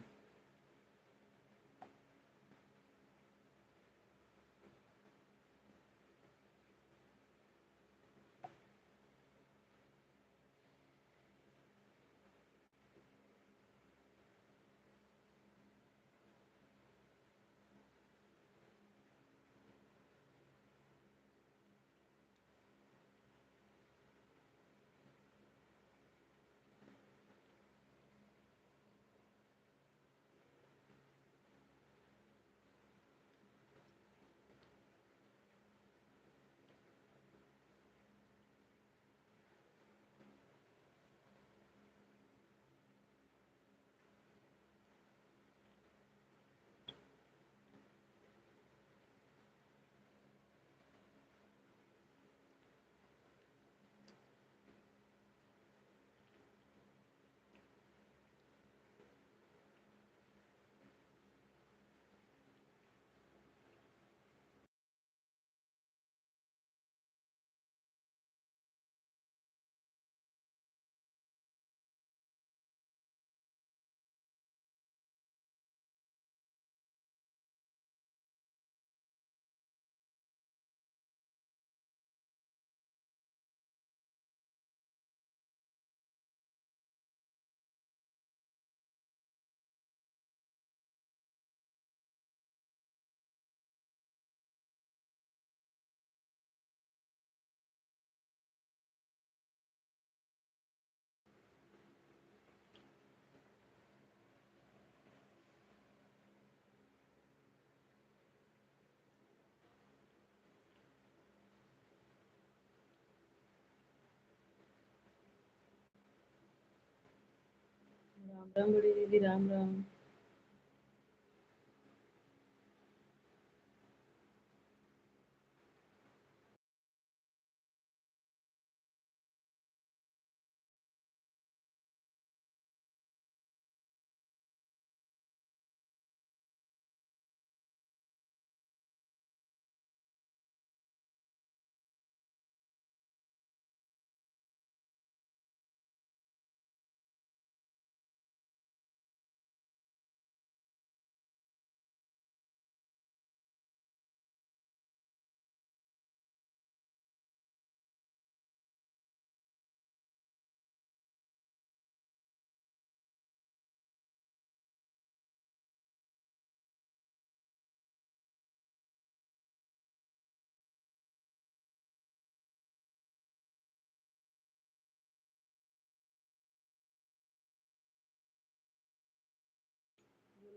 Speaker 1: राम राम बड़ी दीदी, राम राम।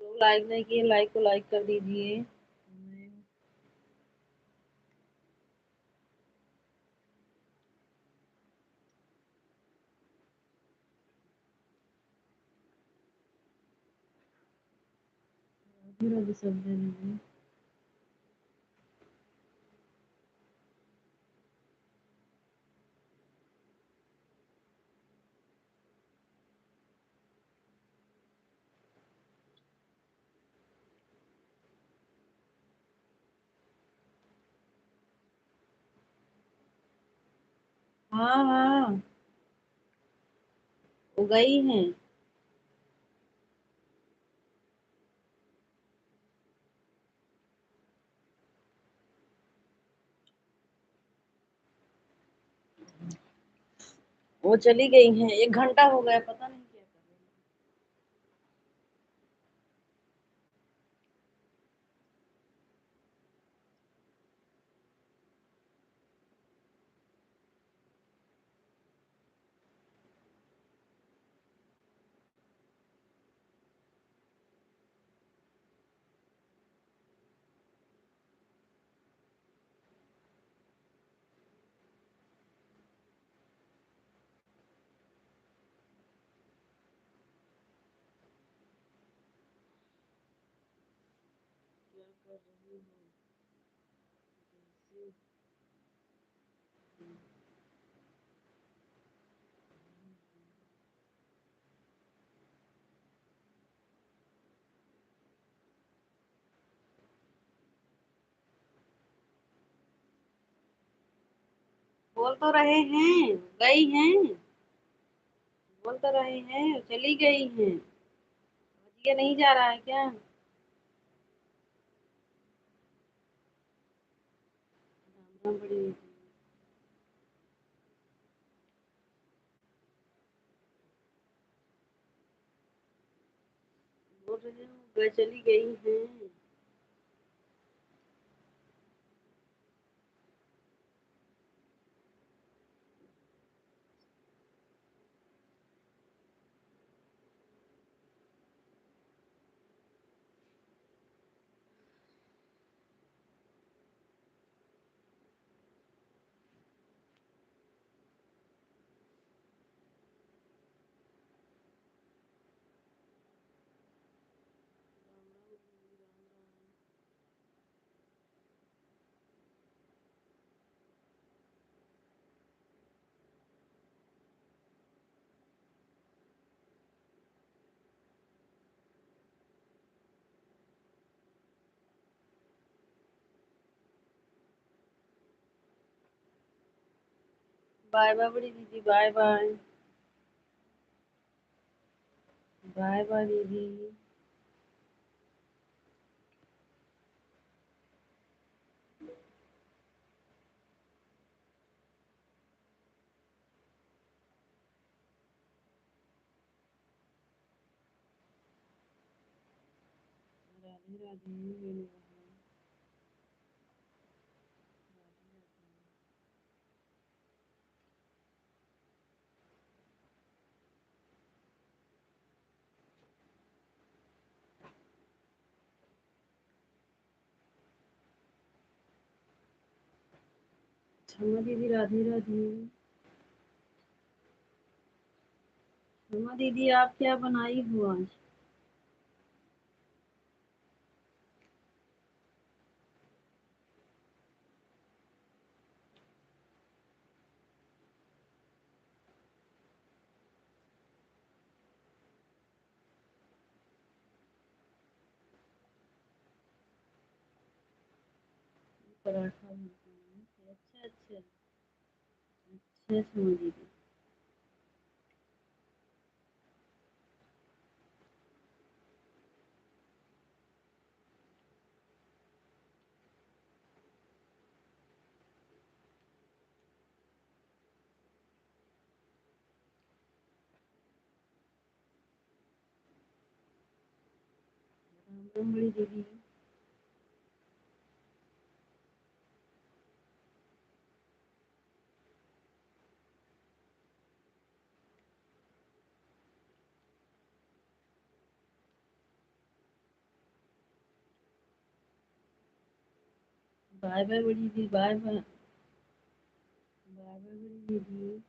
Speaker 1: लोग लाइक नहीं किए, लाइक को लाइक कर दीजिए। राधे राधे सब दीदी। हाँ हाँ, वो गई हैं। वो चली गई हैं, 1 घंटा हो गया, पता नहीं क्या कर रही हैं। क्या कर रही हैं? कैसे? बोल तो रहे हैं गई हैं। बोल तो रहे हैं चली गई हैं। ये नहीं जा रहा है क्या? राम राम बड़ी। बोल रहे हो गए चली गई हैं। बाय बाय बड़ी दीदी, बाय बाय। बाय बाय दीदी। राधे राधे मेरे बहन। क्षमा दीदी, राधे राधे। क्षमा दीदी, आप क्या बनाई हो आज? पराठा बनाई। अच्छा अच्छा। अच्छा क्षमा दीदी। राम राम बड़ी दीदी। बाय बाय बड़ी दीदी, बाय बाय। बाय बाय बड़ी दीदी।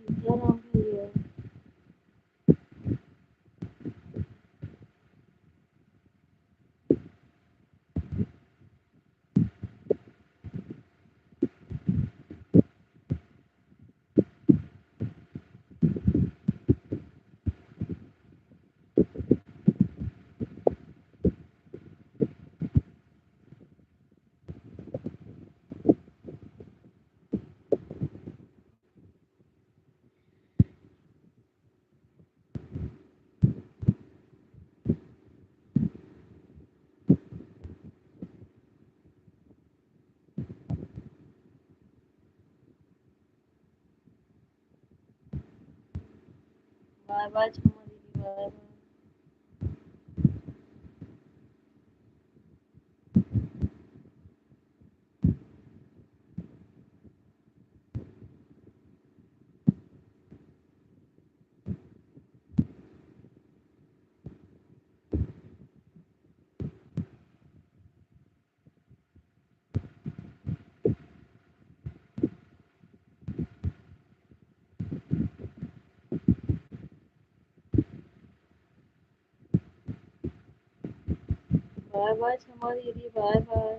Speaker 1: क्या नाम है ये? बाय बाय क्षमा दीदी, बाय बाय। बाय बाय क्षमा दीदी, बाय बाय।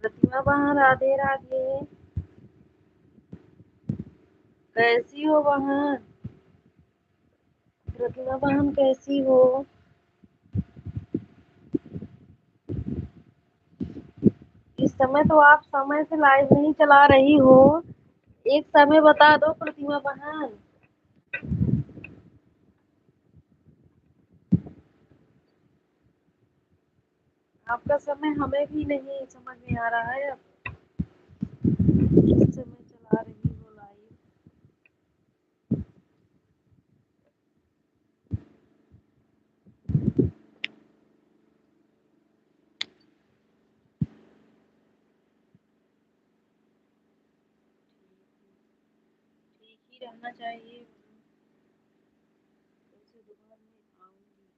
Speaker 1: प्रतिमा बहन, राधे राधे। कैसी हो बहन? प्रतिमा बहन कैसी हो? इस समय तो आप समय से लाइव नहीं चला रही हो। एक समय बता दो प्रतिमा बहन। आपका समय हमें भी नहीं समझ में आ रहा है। अब किस समय चला रही हो लाइव? ठीक ही रहना चाहिए। तुमसे दोबारा में आऊंगी।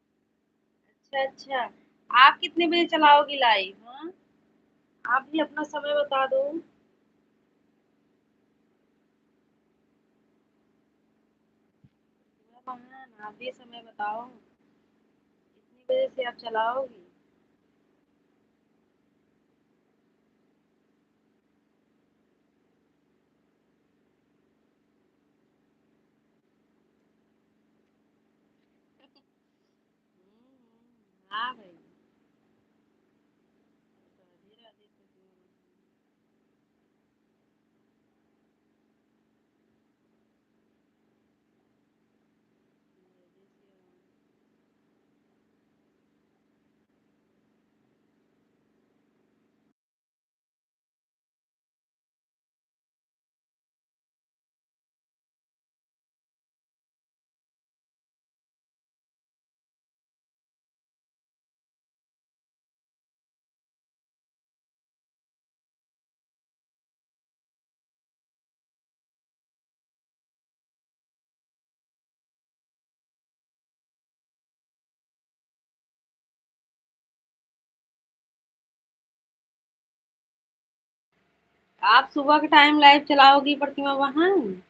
Speaker 1: अच्छा अच्छा, आप कितने बजे चलाओगी लाइव? हाँ, आप भी अपना समय बता दो। प्रतिमा बहन, आप भी समय बताओ, कितने बजे से आप चलाओगी? हाँ भाई। राधे राधे प्रतिमा बहन। आप सुबह के टाइम लाइव चलाओगी प्रतिमा बहन?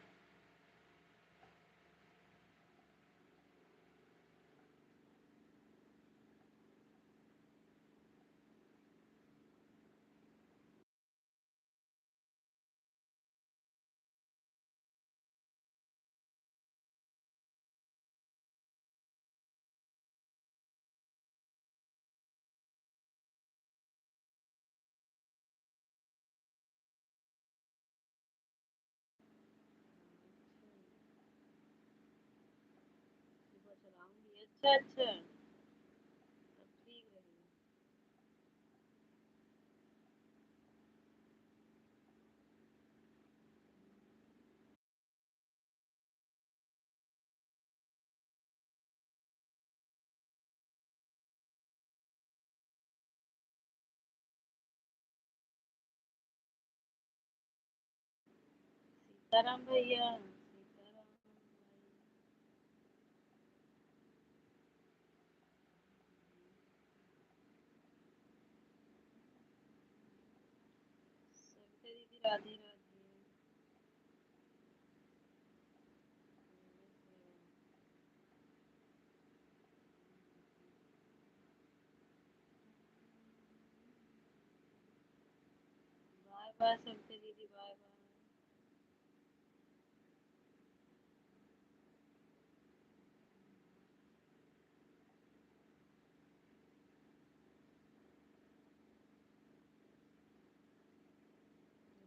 Speaker 1: सुबह चलाऊंगी। अच्छा अच्छा, तब ठीक रहेगा। सीताराम भैया, सीताराम सविता दीदी, राधे राधे। बाय बाय सविता दीदी, बाय बाय।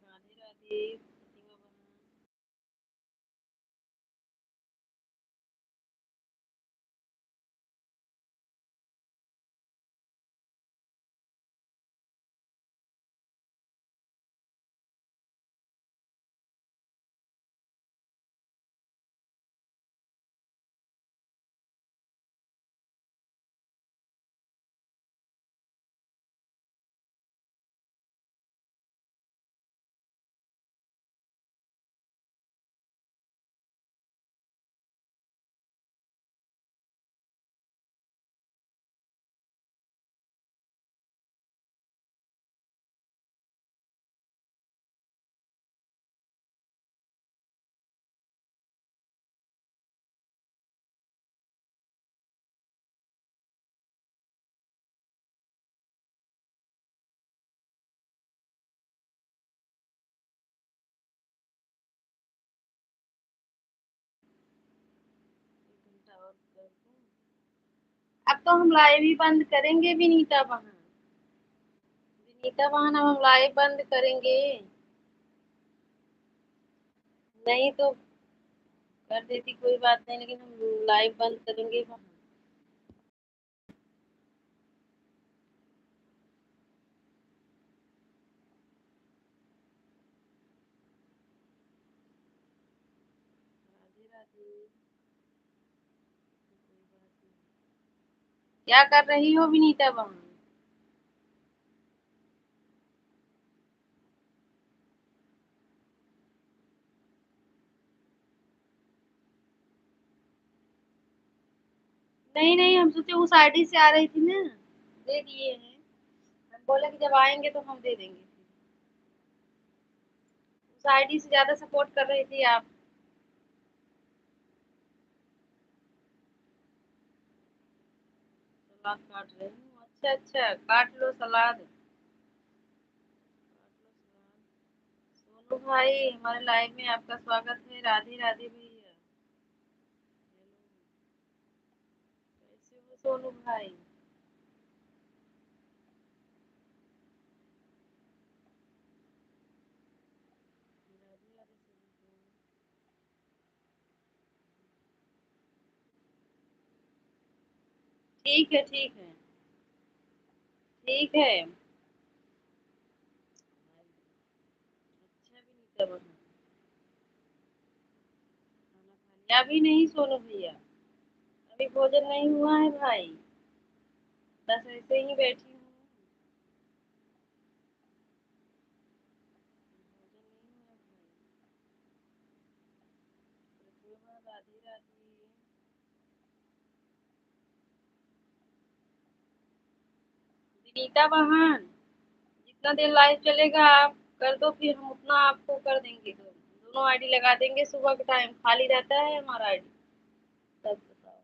Speaker 1: राधे राधे प्रतिमा बहन। एक घंटा और कर दूं? अब तो हम लाइव ही बंद करेंगे विनीता बहन। विनीता बहन, अब हम लाइव बंद करेंगे। नहीं तो कर देती, कोई बात नहीं, लेकिन हम लाइव बंद करेंगे बहन। राधे राधे। कोई बात नहीं। क्या कर रही हो विनीता बहन? नहीं नहीं, हम सोचे उस आईडी से आ रही थी ना, दे दिए हैं। हम बोले कि जब आएंगे तो हम दे देंगे। उस आईडी से ज्यादा सपोर्ट कर रही थी आप। सलाद काट रही हूँ। अच्छा अच्छा, काट लो सलाद, काट लो सलाद। सोनू भाई, हमारे लाइव में आपका स्वागत है। राधे राधे भैया। हेलो, कैसे हो सोनू भाई? राधे राधे सभी को। ठीक है ठीक है। ठीक है। अच्छा भी नहीं कर रहा। खाना खा लिया? अभी नहीं सोनू भैया, अभी भोजन नहीं हुआ है भाई, बस ऐसे ही बैठी हूँ। भोजन नहीं हुआ भाई। प्रतिमा, राधे राधे। विनीता बहन, जितना देर लाइव चलेगा आप कर दो, फिर हम उतना आपको कर देंगे, तो दोनों आईडी लगा देंगे। सुबह के टाइम खाली रहता है हमारा आईडी। तब बताओ,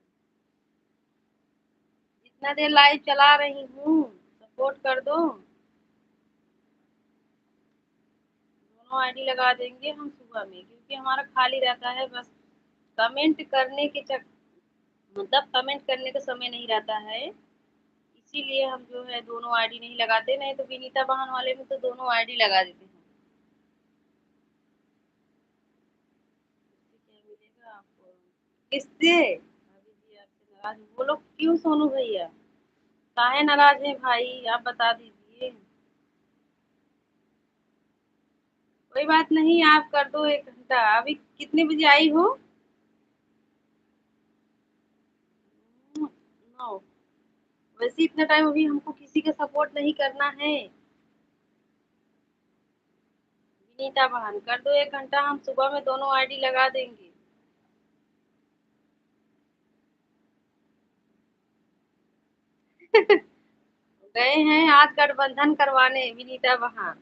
Speaker 1: इतना देर लाइव चला रही हूँ, सपोर्ट कर दो। दोनों आईडी लगा देंगे हम सुबह में, क्योंकि हमारा खाली रहता है। बस कमेंट करने के मतलब कमेंट करने का समय नहीं रहता है, इसीलिए हम जो है दोनों आईडी नहीं लगाते। नहीं तो विनीता बहन वाले में तो दोनों आईडी लगा देते हैं। क्या मिलेगा आपको? किससे? भाभी जी आपसे नाराज हैं। वो लोग क्यों सोनू भैया, काहे नाराज है भाई, आप बता दीजिए। कोई बात नहीं, आप कर दो 1 घंटा। अभी कितने बजे आई हो? 9। वैसे इतना टाइम अभी हमको किसी का सपोर्ट नहीं करना है। विनीता बहन कर दो 1 घंटा, हम सुबह में दोनों आईडी लगा देंगे। गए हैं आज गठबंधन करवाने विनीता बहन,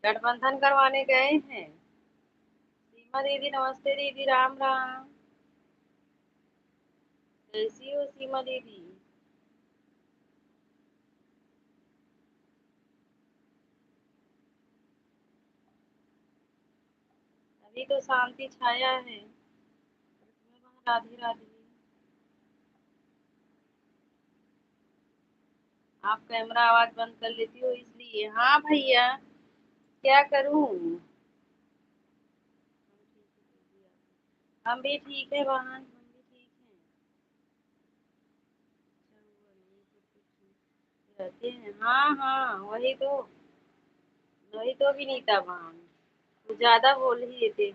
Speaker 1: गठबंधन करवाने गए हैं। सीमा दीदी नमस्ते दीदी, राम राम। कैसी हो सीमा दीदी? अभी तो शांति छाया है। तुम्हें वहाँ राधे राधे। आप कैमरा आवाज बंद कर लेती हो इसलिए। हाँ भैया, क्या करूँ? हम भी ठीक है बहन, हम भी ठीक हैं। रहते हैं, हाँ हाँ, वही तो विनीता बहन, वो ज्यादा बोल ही देते हैं।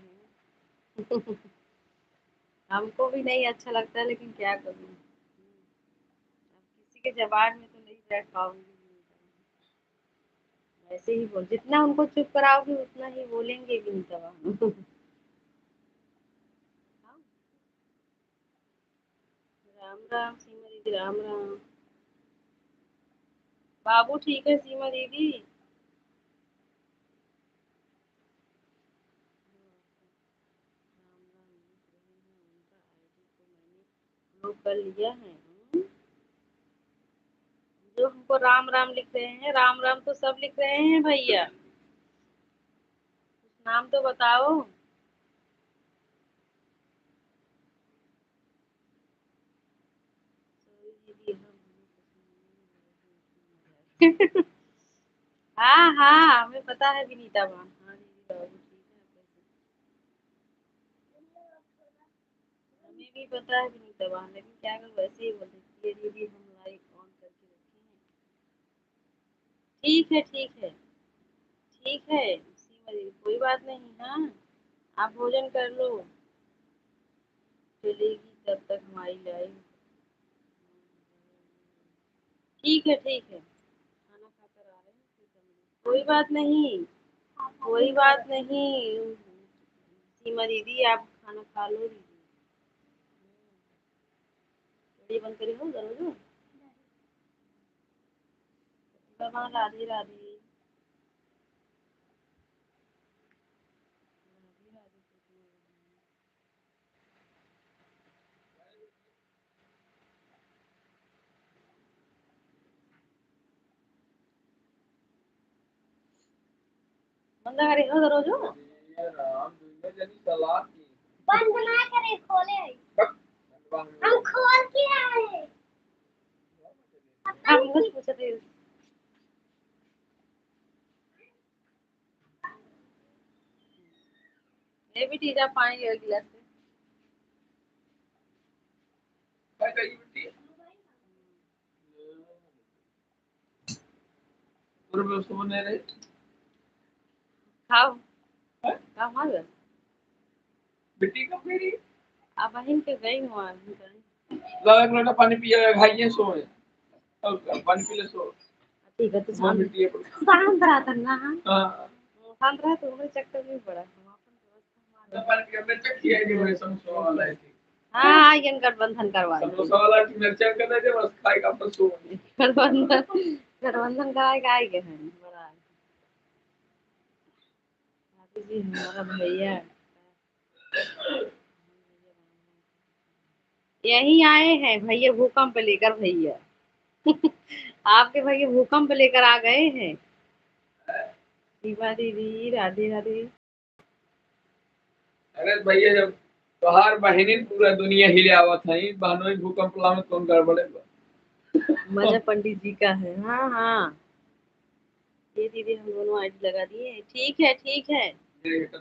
Speaker 1: हमको भी नहीं अच्छा लगता, लेकिन क्या करूँ, अब किसी के जबान में तो नहीं बैठ पाऊंगी। वैसे ही बोल, जितना उनको चुप कराओगे उतना ही बोलेंगे विनीता बहन। राम राम सीमा दीदी, राम राम। बाबू ठीक है सीमा दीदी? लोग कर लिया है। जो हमको राम राम लिख रहे हैं, राम राम तो सब लिख रहे हैं भैया, कुछ नाम तो बताओ। हाँ हाँ, हमें पता है विनीता बहन। हाँ दीदी बाबू ठीक है। हमें भी पता है विनीता बहन, लेकिन क्या करूँ, वैसे ही बोल देती है दीदी, हम लाइट ऑन करके रखे हैं। ठीक है ठीक है। ठीक है सीमा दीदी, कोई बात नहीं। हाँ, आप भोजन कर लो, चलेगी तब तक हमारी लाइफ। ठीक है ठीक है, खाना खाकर आ रहे हैं, फिर करेंगे। कोई बात नहीं, कोई बात नहीं। सीमा दीदी आप खाना खा लो दीदी। ये बंद करी हो दरवाजा। हाँ, राधे राधे। बंद करे हो दरवाजा। बंद ना करे, खोले। हम खोल के आए। हम कुछ पूछ रहे थे। ये भी टीजा पानी ले गिलास से। खाओ, खाओ हाँ बस। बेटी कब मेरी? अब बहन के गई हुआ ज़्यादा एक लोटा पानी पिया खाइए सोए। पानी पी ले सो। ठीक है तो शांत रहा था ना। हाँ, शांत रहा तो हमारे चक्कर में पड़ा। हम अपन व्यवस्था पानी पिया मैं चेक किया है कि मेरे समोसा वाला है। हाँ, ये गठबंधन करवा। समोसा वाला की मिर्चा कर दे बस खाएगा अपन सो। गठबंधन गठबंधन कराए के आए के हैं बड़ा भाभी जी हमारा भैया यही आए हैं भैया भूकंप लेकर भैया आपके भैया भूकंप लेकर आ गए हैं। दीपा दीदी राधे राधे।
Speaker 2: अरे भैया जब तोहार बहनी पूरा दुनिया हिले आवत है बहनों भूकंप लामे कौन गड़बड़े
Speaker 1: मजा पंडित जी का है। हाँ हाँ ये दीदी हम दोनों आईडी लगा दिए। ठीक है ठीक है ठीक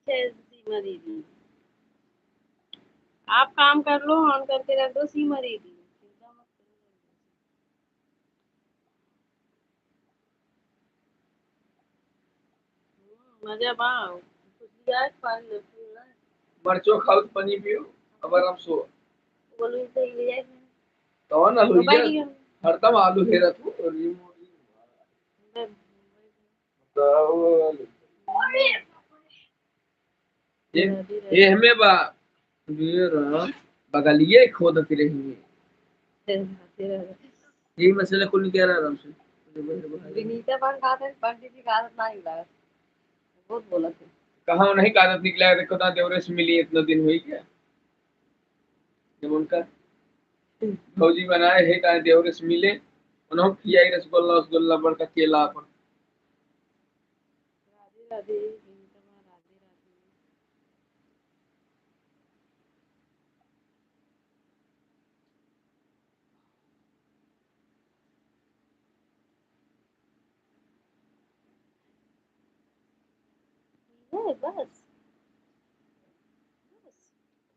Speaker 1: है सीमा दीदी आप काम कर लो ऑन करके रख दो सीमा दीदी चिंता मत करो। मजा बाओ कुछ दिया पानी ले पूरा
Speaker 2: मरचो खाओ तो पानी पियो अब आराम सो
Speaker 1: बोलो तो ले जाए
Speaker 2: तो ना लो
Speaker 1: मोबाइल
Speaker 2: ये हरदम आलू हेरा तू और ये हमें बा ये रहा बगलिए खोदते रहेंगे यही मसला कुल नहीं कह रहा आराम से
Speaker 1: विनीता पान खाते पंडित जी का आदत नहीं लगा बहुत बोला थे
Speaker 2: कहाँ नहीं का आदत निकला है देखो ना देवरे से मिली इतना दिन हुई क्या जब उनका फौजी बनाए है कहा देवरे से मिले उन्होंने किया ही रसगुल्ला रसगुल्ला बड़का केला पर
Speaker 1: राधे राधे विनीता माँ राधे राधे। है बस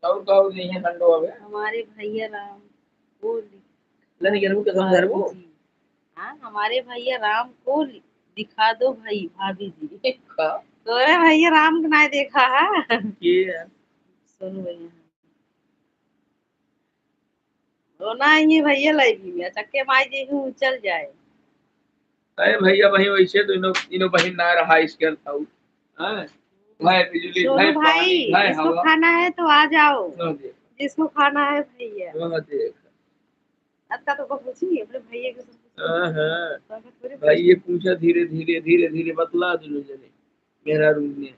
Speaker 2: और का नहीं है ठंडो अबे
Speaker 1: हमारे भैया राम को
Speaker 2: लेने के रुक कसम घर वो
Speaker 1: हाँ हमारे भैया राम को दिखा दो भाई भाभी जी
Speaker 2: का
Speaker 1: तोरे भैया राम को नहीं देखा है
Speaker 2: ये
Speaker 1: सुन भैया रोना ये भैया लगी में चक्के माई जी हूँ चल जाए
Speaker 2: अरे भैया वही वैसे तो इनो बहन ना रहा इसके था हां भाई बिजली
Speaker 1: सोनू
Speaker 2: भाई
Speaker 1: भाई
Speaker 2: पानी भाई
Speaker 1: इसको
Speaker 2: हवा
Speaker 1: खाना है तो आ जाओ
Speaker 2: वहाँ देख
Speaker 1: जिसको खाना है भैया
Speaker 2: वहाँ देख
Speaker 1: अच्छा तो पूछी अपने भैया के
Speaker 2: हाँ
Speaker 1: थोड़ी
Speaker 2: भाई ये पूछा धीरे धीरे धीरे धीरे बतला दिलो जने मेरा रूम में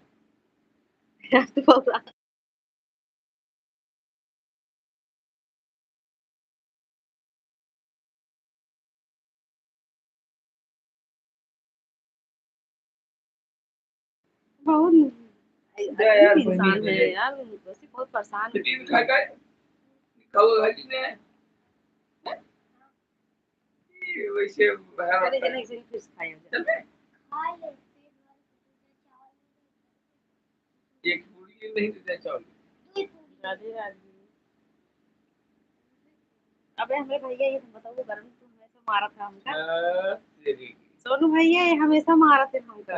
Speaker 1: बहुत
Speaker 2: यार
Speaker 1: अजीब इंसान है यार वैसे बहुत परेशान
Speaker 2: टीवी खा गए खाओ भाई ने वैसे बाहर
Speaker 1: अरे जने किसी फिर खाया
Speaker 2: चल बे एक पूरी नहीं देता चावल
Speaker 1: राधे राधे। अबे हमें भैया ये बताओ वो गर्म तो हमेशा मारा था हमका
Speaker 2: तेरी
Speaker 1: सोनू भैया ये हमेशा मारा थे हमका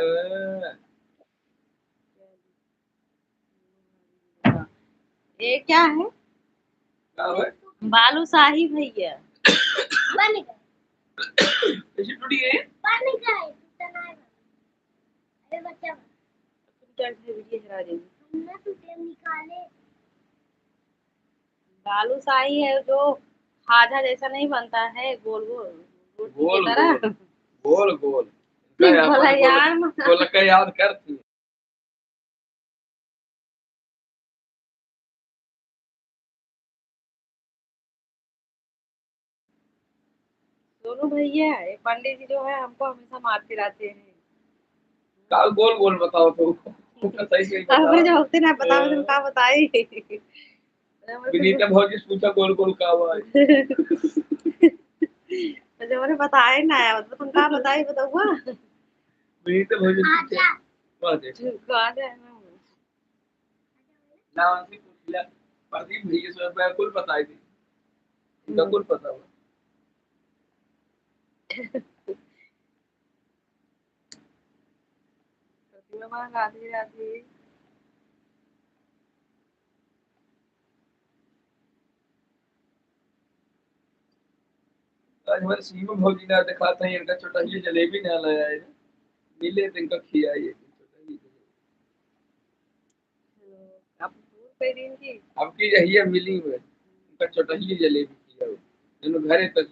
Speaker 1: ये क्या है
Speaker 2: क्या है
Speaker 1: बालू शाही भैया
Speaker 2: बन गए कैसे टूटी है बन गए टूटा नहीं अरे बच्चा
Speaker 1: तुम क्या वीडियो चला रही हो
Speaker 2: हमने टूटे निकाले
Speaker 1: बालू शाही है जो खाजा जैसा नहीं बनता है गोल गोल रोटी की
Speaker 2: गोल
Speaker 1: तरह
Speaker 2: गोल गोल
Speaker 1: बोला यार
Speaker 2: गोल का याद कर तू
Speaker 1: दोनों भैया ये पंडित जी जो है हमको हमेशा मारते रहते हैं
Speaker 2: का गोल गोल बताओ तो सही सही
Speaker 1: हमें जो
Speaker 2: बता
Speaker 1: होते ना पता तुम का बताई
Speaker 2: विनीता भौजी से पूछा गोल गोल का हुआ है
Speaker 1: मुझे मैंने बताया ना यार तो तुम का बताई बताऊंगा
Speaker 2: विनीता भौजी से पूछा बात है
Speaker 1: कहाँ जाए
Speaker 2: नाम से पूछ लिया प्रदीप भैया से मैं कुल बताई थी इनका कुल पता हुआ
Speaker 1: प्रतिमा राधे राधे।
Speaker 2: आज हमारे सीमा भौजी ने दिखा था इनका छोटा ये जलेबी ना लाया है मिले तो इनका खिया ये
Speaker 1: अब दूर पे दिन की
Speaker 2: अब की यही मिली हुई इनका छोटा ही जलेबी किया दोनों घरे तक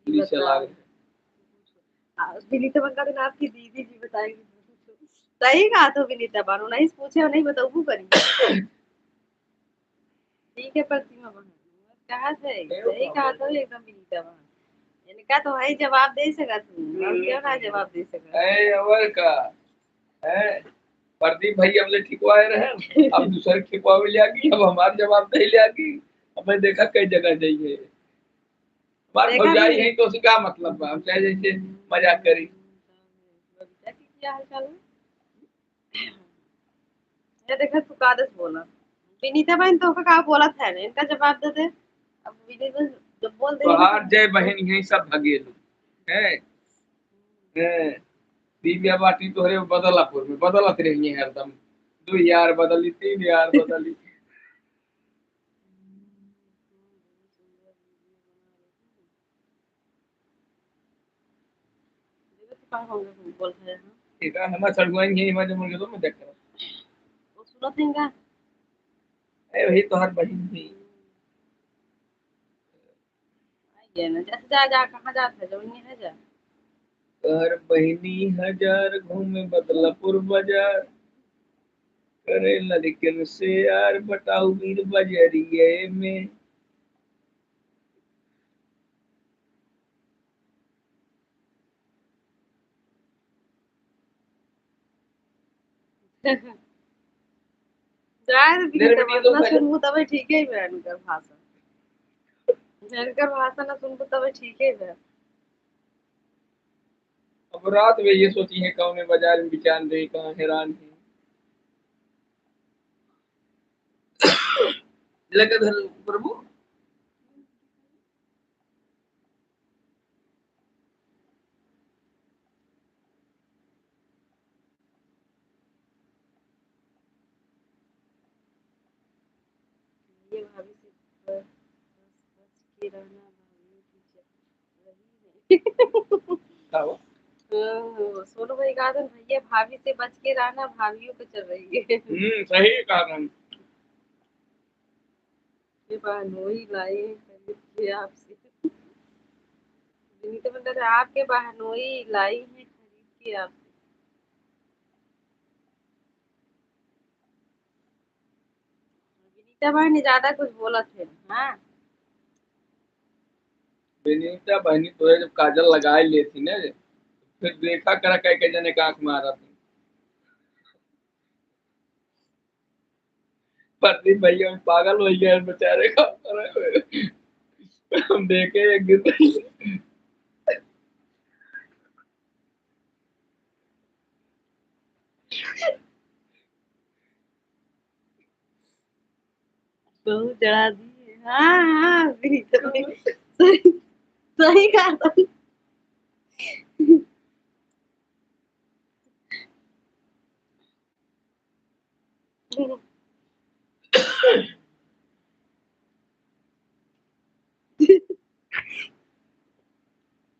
Speaker 2: पुलिस
Speaker 1: बताओ।
Speaker 2: लाग
Speaker 1: विनीता बन का तो आपकी दीदी जी बताएगी। सही कहा तो विनीता बानो नहीं पूछे और नहीं बताऊ करी। ठीक है प्रतिमा बहन कहा थे सही कहा तो एकदम विनीता बहन इनका तो है जवाब दे सका तू हम क्यों ना जवाब दे सका
Speaker 2: है और का है प्रदीप भाई हमने ठिकवाए रहे अब दूसरे ठिकवावे ले आगी अब हमार जवाब दे ले आगी अब मैं देखा कई जगह जाइए हमार
Speaker 1: देखा
Speaker 2: भौजाई
Speaker 1: भी
Speaker 2: है तो उसका क्या मतलब बा हम चाहे जैसे मजाक करी
Speaker 1: बबीता की क्या हाल चाल है ये देखा तू कादस बोला विनीता बहन तो का कहा बोला था ना इनका जवाब दे दे अब विनीता जब बोल देगी ना
Speaker 2: तोहार जय बहन यही सब भगेलू है है दिव्या बाटी तोहरे बदलापुर में बदलत रही है हरदम 2 यार बदली 3 यार बदली
Speaker 1: बोल रहे हैं
Speaker 2: ठीक है हमारा सड़गोइन यही मजे मुर्गे तो मैं देख रहा
Speaker 1: वो सुनत हैगा
Speaker 2: है वही तोहार बहन थी
Speaker 1: ये ना जैसे जा जा कहाँ जाते है जो नहीं है जा
Speaker 2: तोहर बहनी हजार घूमे बदलापुर बाजार करे लड़कन से यार बताऊ वीर बजरिए में
Speaker 1: जाए
Speaker 2: देर
Speaker 1: विनीता
Speaker 2: बेटी
Speaker 1: बहन
Speaker 2: तो
Speaker 1: ना
Speaker 2: पहले
Speaker 1: सुनबू तबे ठीक है बहन कर भाषा जानकर भाषा ना सुनबू तबे ठीक है बहन
Speaker 2: अब रात में ये सोची है कौन में बाजार में बिचार रही कहाँ हैरान है लगा धर प्रभु
Speaker 1: ये भाभी से बस बच के रहना भाभी की रही
Speaker 2: आओ
Speaker 1: नहीं सोनू भाई कहा था भैया भाभी से बच के रहना भाभीियों को चल रही है
Speaker 2: सही कारण
Speaker 1: ये बहनोई लाई है खरीद के आपसे विनीता मतलब आपके बहनोई लाई है खरीद के आपसे विनीता बहन ज्यादा कुछ बोला थे हाँ
Speaker 2: बेनीता बहनी तो है जब काजल लगाए लेती ना फिर देखा करा कह के जने का आंख मारा थी प्रदीप भैया पागल हो गया बेचारे का अरे हम देखे एक दिन
Speaker 1: बहुत चढ़ा दी हाँ हाँ विनीता बहन सही सही कहा था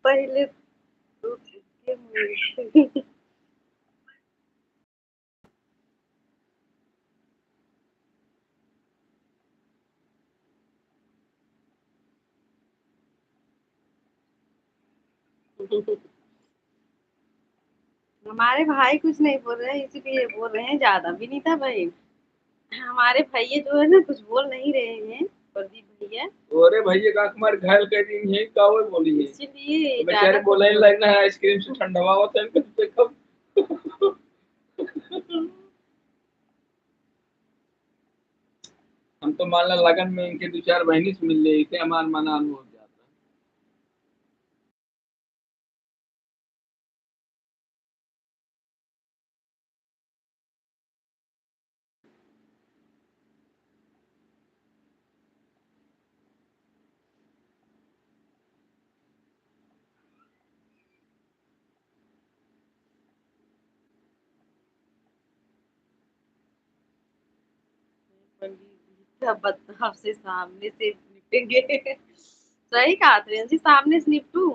Speaker 1: पहले तो इसके मुंह से हमारे भाई कुछ नहीं बोल रहे हैं इसीलिए बोल रहे हैं ज्यादा विनीता भाई हमारे भैया जो है ना कुछ बोल नहीं रहे हैं प्रदीप भैया
Speaker 2: अरे भैया का आंख मार घायल कर दी है का वो बोली है
Speaker 1: इसीलिए
Speaker 2: तो
Speaker 1: ज्यादा
Speaker 2: बेचारे
Speaker 1: कुछ
Speaker 2: बोले
Speaker 1: बोल
Speaker 2: लगना है आइसक्रीम से ठंडा हुआ होता है इनको देखो हम तो मान ला लगन में इनके 2 4 बहनी से मिल रही थे हमार माना अनुभव जाता
Speaker 1: बदलाव से सामने से निपटेंगे सही कहा था जी सामने से निपटू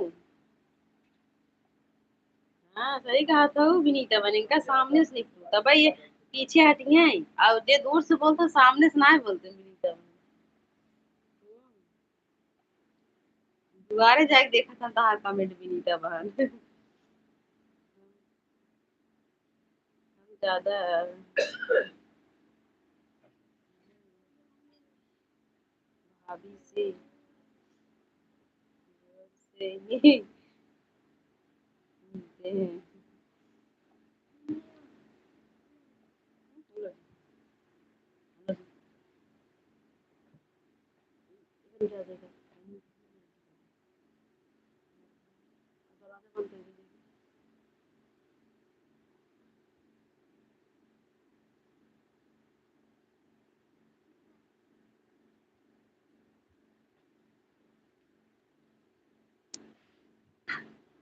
Speaker 1: हाँ सही कहा था विनीता बहन इनका सामने से निपटू तब ये पीछे हटिए और जे दूर से बोलते सामने से ना बोलते विनीता बहन दुआरे जाके देखा था तहार कमेंट विनीता बहन। हम ज्यादा भाभी से ही मिलते हैं।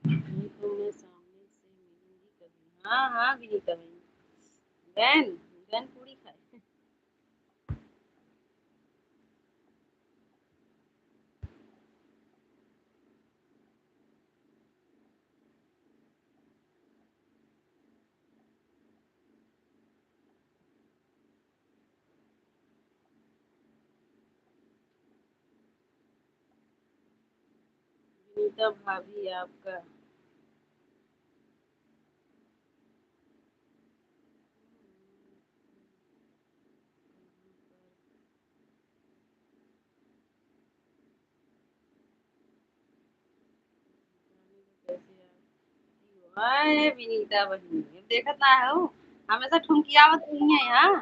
Speaker 1: नहीं तो मैं सामने से मिलूंगी कभी। हाँ हाँ विनीता बहन, बहन बहन पूरी खाए। विनीता भाभी आपका कैसे हाय विनीता बहन, देखत ना हो हमेशा ठुमकियावत रही है यहाँ,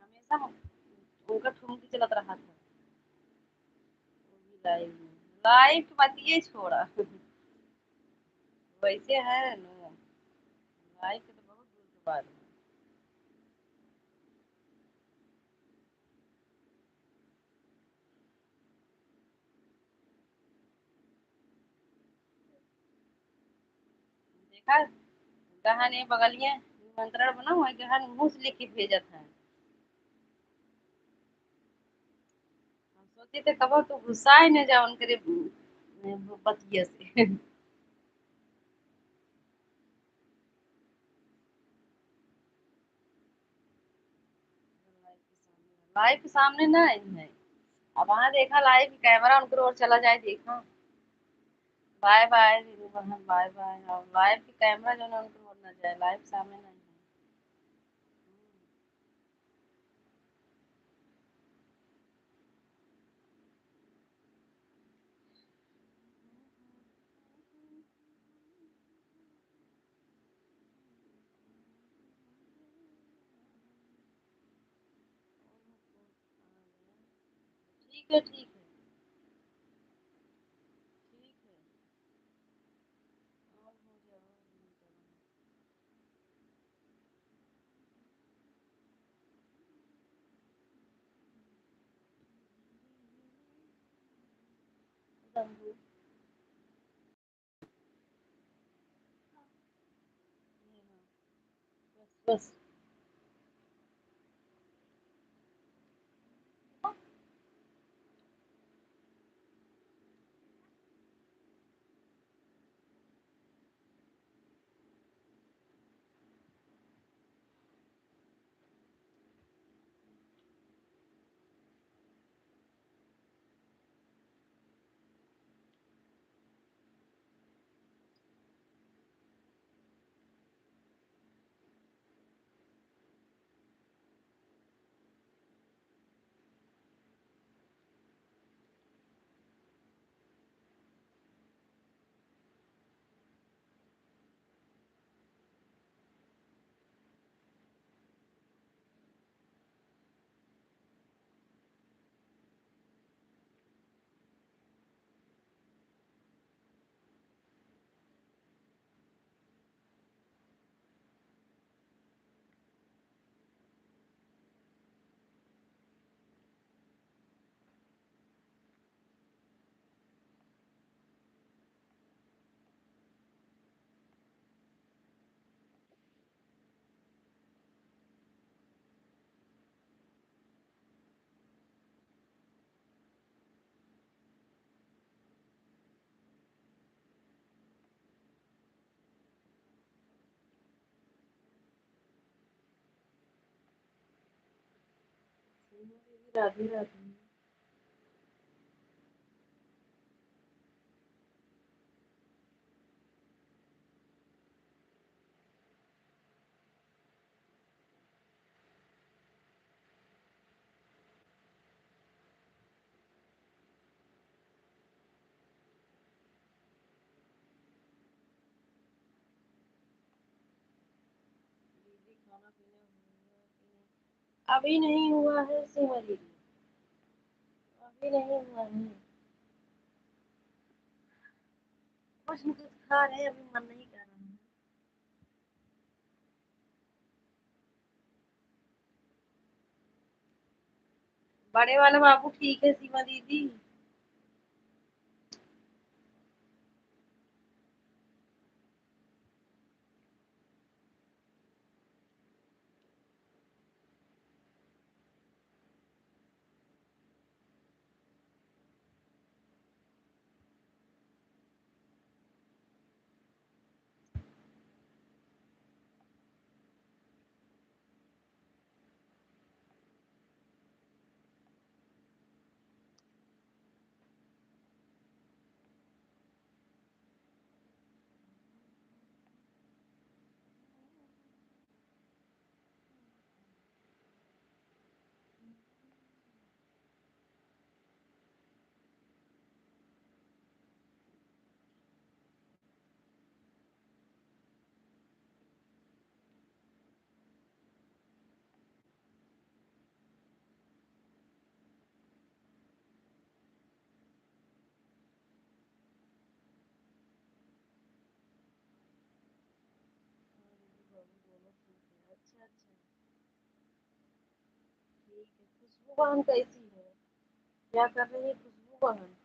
Speaker 1: हमेशा उनका ठुमकी चलत रहा था। लाइव में लाइव की बात ये छोड़ा। वैसे है नो, लाइव के तो बहुत दूर के बाद है। देखा गहन ये बगलिए निमंत्रण बना हुआ है, गहन मुंह से लेके भेजा था। हम सोचे थे कब तो गुस्सा ही न जाओ उनके बतिये से। लाइव के सामने ना है, अब वहाँ देखा लाइव कैमरा उनके और चला जाए देखा। बाय बाय दीदी बहन, बाय बाय। और लाइव की कैमरा जो है उनके और ना जाए, लाइव सामने नहीं है। ठीक है ठीक है ठीक है। और हो जाओ बस बस। राधे राधे। अभी नहीं हुआ है सीमा दीदी, अभी नहीं हुआ है। कुछ न कुछ खा रहे हैं, अभी मन नहीं कर रहा है। बड़े वाले बाबू ठीक है सीमा दीदी। अच्छा अच्छा, ठीक है। खुशबू बहन कैसी है? क्या कर रही है खुशबू बहन?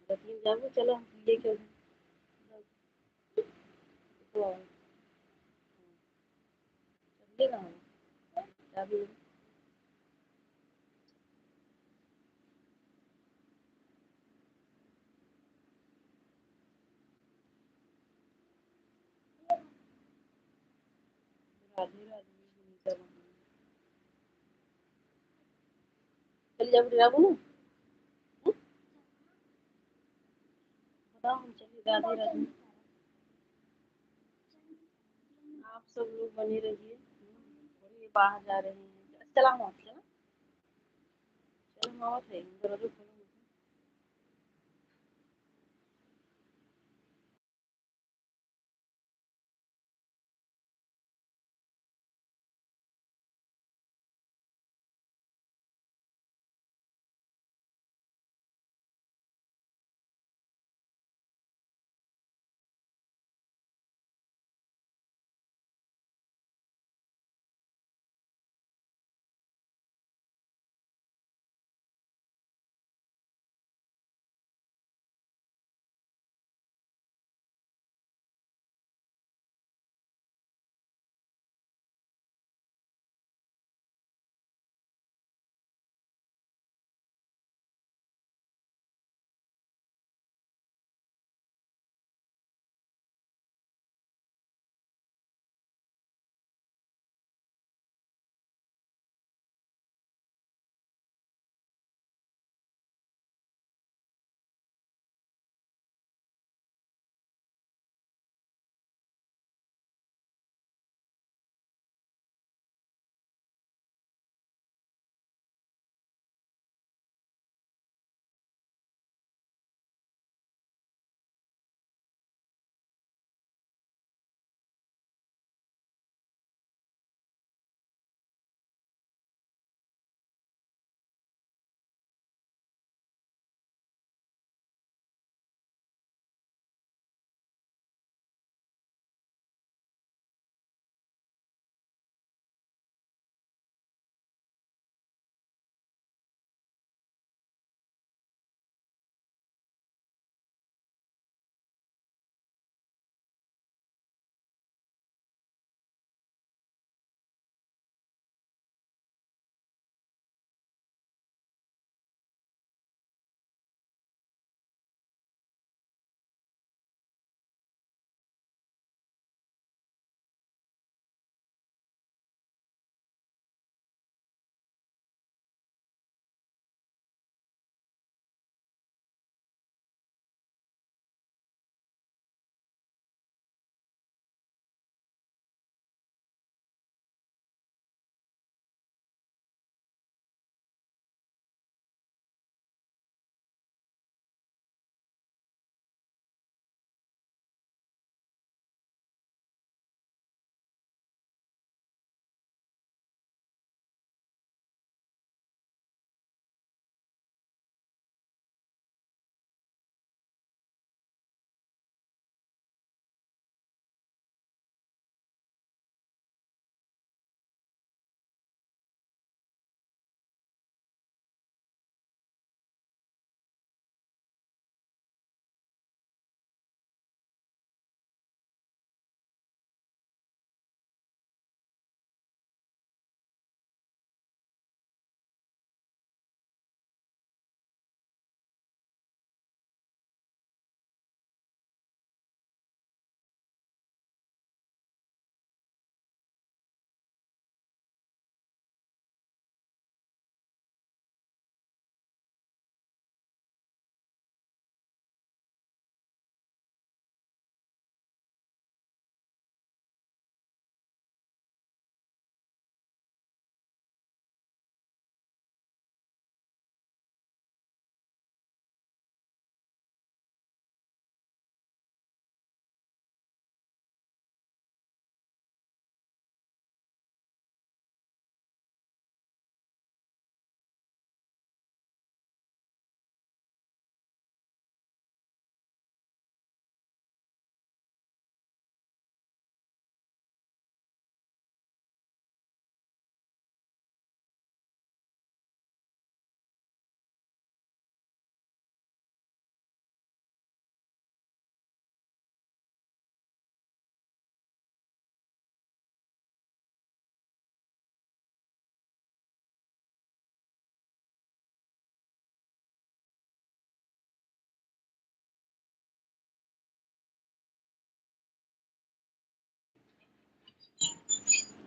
Speaker 1: रतन जाबू चलो लेके तो चलिएगा हम चाबी। राधे राधे सुनीता बहन। चल जाबू जाबू ना। हम्म? बताओ हम चलिए राधे राधे। आप सब लोग बने रहिए। और ये बाहर जा रहे हैं, चला हम चलो। चलो मामा थे दरवाजा खोलो।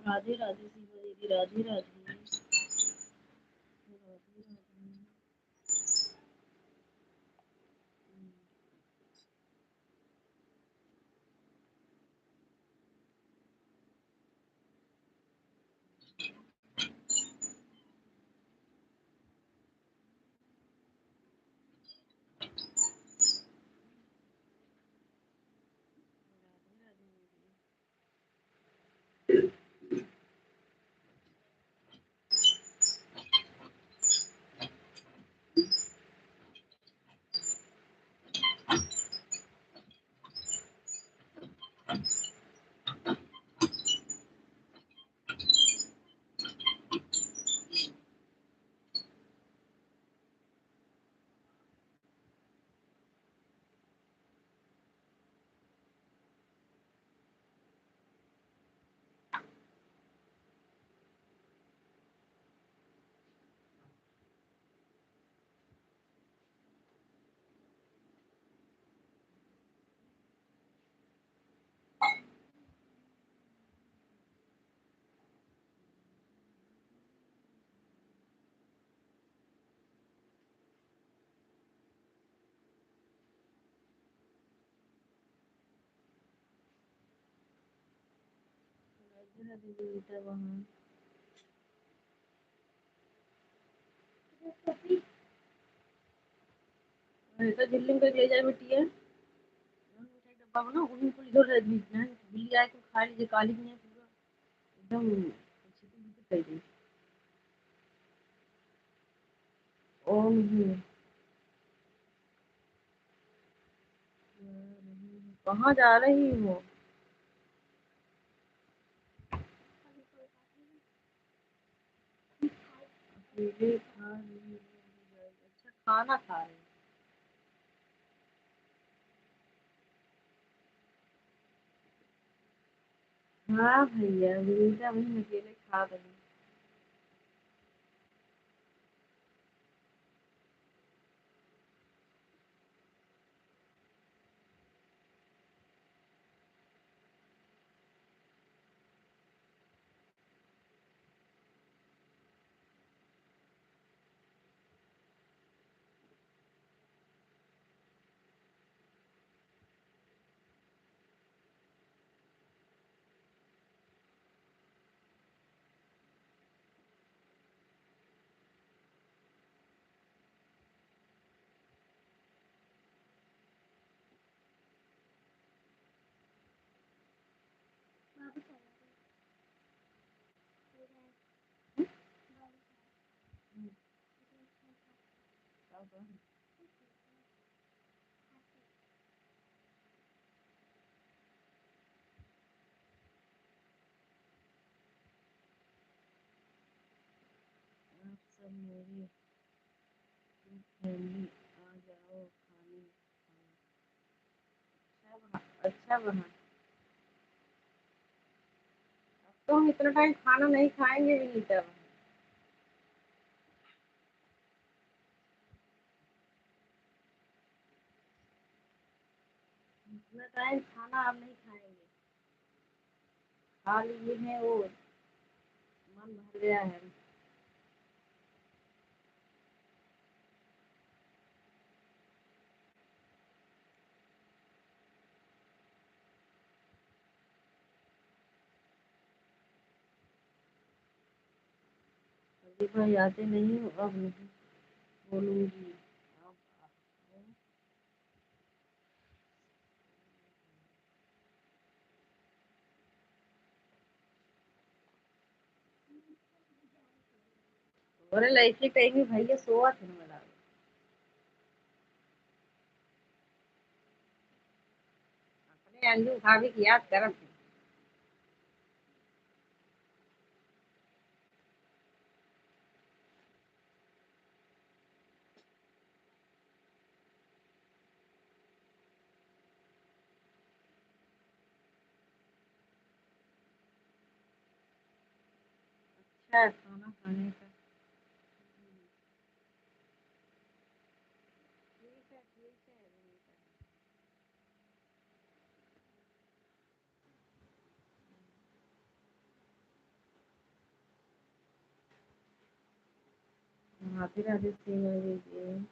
Speaker 1: राधे राधे सीमा दीदी, राधे राधे। राधे राधे। राधे राधे बेटा वहाँ। ऐसा दिल्ली में ले जाए बिटिया, डब्बा बना उन्हीं को इधर रख दीजिए ना, बिल्ली आके खा लीजिए, काली नहीं है पूरा एकदम छिपी कर दी। ओ नहीं, कहाँ जा रही हो? अकेले खा रही हो? अच्छा खाना खा रही हो? हाँ भैया, बेटा वही अकेले खा रही। आप सब मेरी फैमिली आ जाओ खाने खाना। अच्छा बना। अब तो हम इतना टाइम खाना नहीं खाएंगे भी नहीं तब। इतना टाइम खाना आप नहीं खाएंगे, खा लिए हैं वो मन भर गया है। अभी भाई आते नहीं हो, अब नहीं बोलूंगी। अब बोले लड़की टाइम में भैया सोआ थे ना बड़ा। अपने अंजू भाभी की याद करत थे। अच्छा खाना खाने का। ठीक है ठीक है। राधे राधे सीमा दीजिए।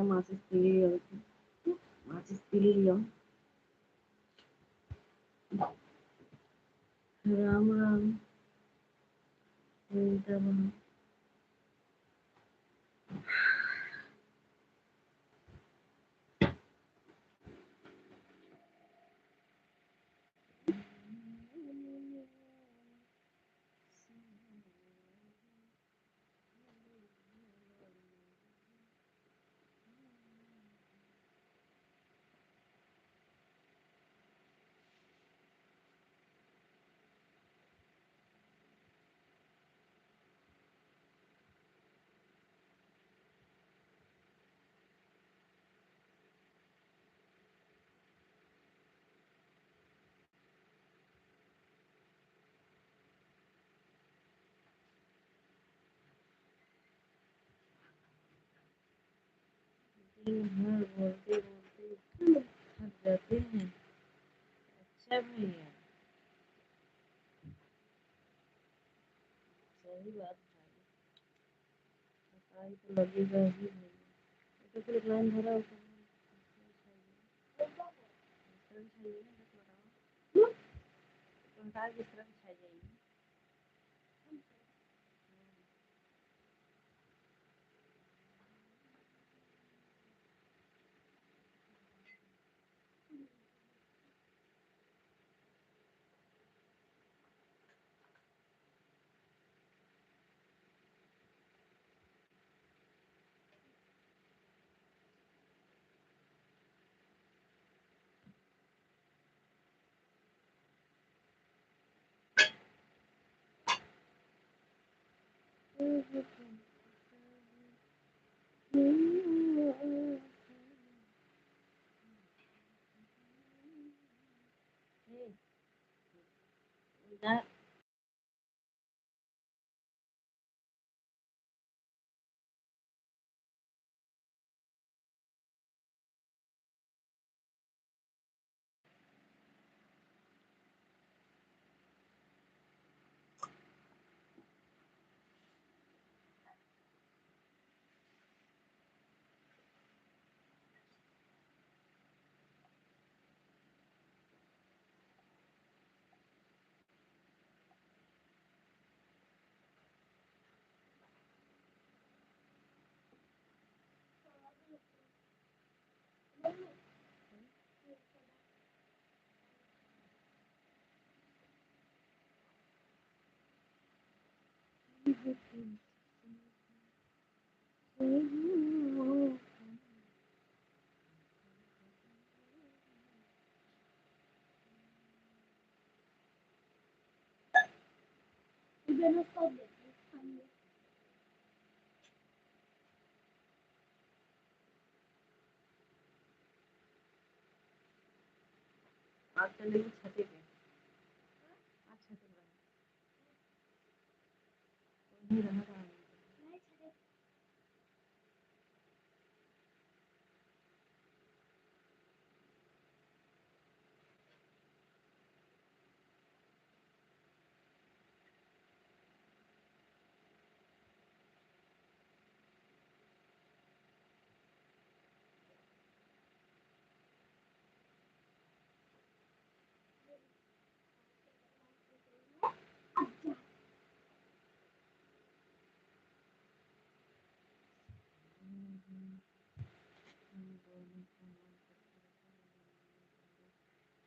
Speaker 1: माचिस पी लियो, माचिस पी लियो। राम राम। तब दिन भर बोलते बोलते थक जाते हैं। अच्छा भैया, सही बात है, थकाई तो लगेगा ही भैया। तो फिर लाइन भरा होता है, बिस्तर बिछाइए ना, बताओ बिस्तर बिछा जाइए। आज चलेंगे छठे पे। आज छठे पे वही रहा रहा है।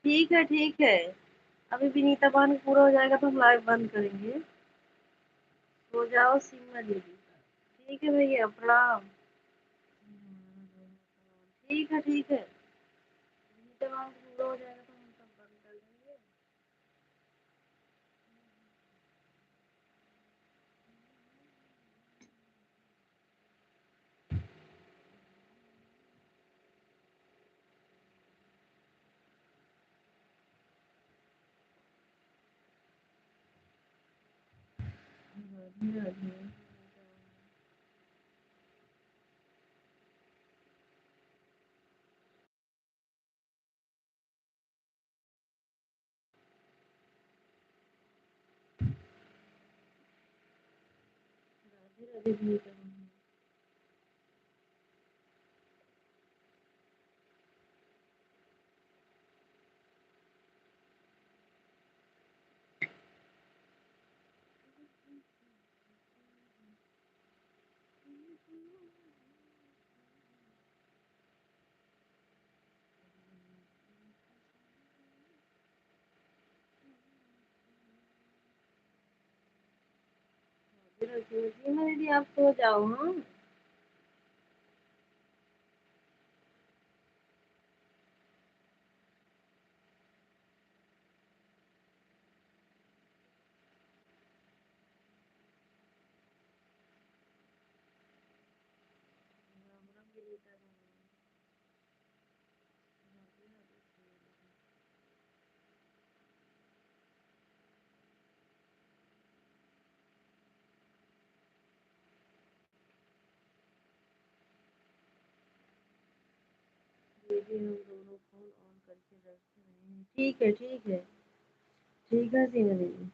Speaker 1: ठीक है ठीक है, अभी विनीता बहन पूरा हो जाएगा तो हम लाइव बंद करेंगे। सो जाओ सीमा दीदी। ठीक है भैया, प्रणाम। ठीक है ठीक है, विनीता बहन पूरा हो जाएगा तो हम सब बंद कर देंगे। राधे राधे भूमिका बहन। सीमा दीदी आप सो जाओ हाँ। दीदी हम दोनों फोन ऑन करके रख रहे हैं। ठीक है ठीक है ठीक है सीमा दीदी।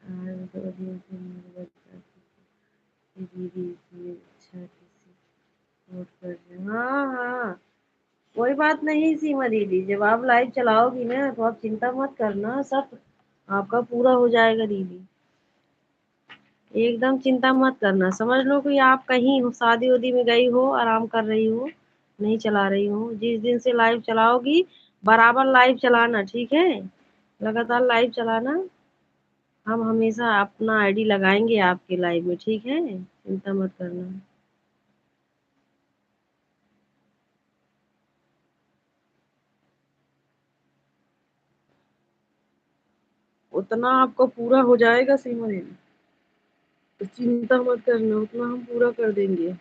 Speaker 1: आज 2 दिन से मेरे बच्चा की दीदी इसमें अच्छा किसी नोट कर रहे हाँ हाँ। कोई बात नहीं सीमा दीदी, जब आप लाइव चलाओगी ना तो आप चिंता मत करना, सब आपका पूरा हो जाएगा दीदी। एकदम चिंता मत करना, समझ लो कि आप कहीं हो, शादी उदी में गई हो, आराम कर रही हो, नहीं चला रही हो। जिस दिन से लाइव चलाओगी बराबर लाइव चलाना, ठीक है? लगातार लाइव चलाना। हम हमेशा अपना आईडी लगाएंगे आपके लाइव में, ठीक है? चिंता मत करना। उतना आपका पूरा हो जाएगा सीमा दीदी, तो चिंता मत करना, उतना हम पूरा कर देंगे।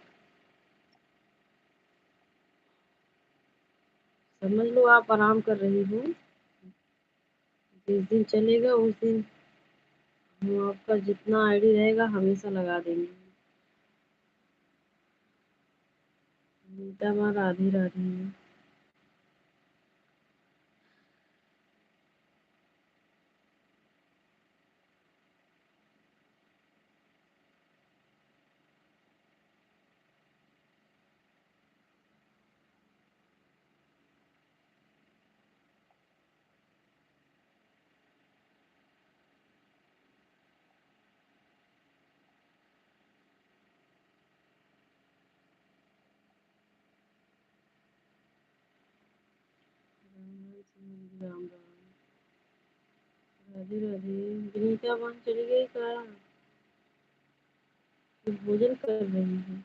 Speaker 1: समझ लो आप आराम कर रही हो, जिस दिन चलेगा उस दिन हम आपका जितना आईडी रहेगा हमेशा लगा देंगे। मीता माँ राधे राधे। राम राम। राधे राधे। विनीता बहन चली गई कहाँ? भोजन कर रही है।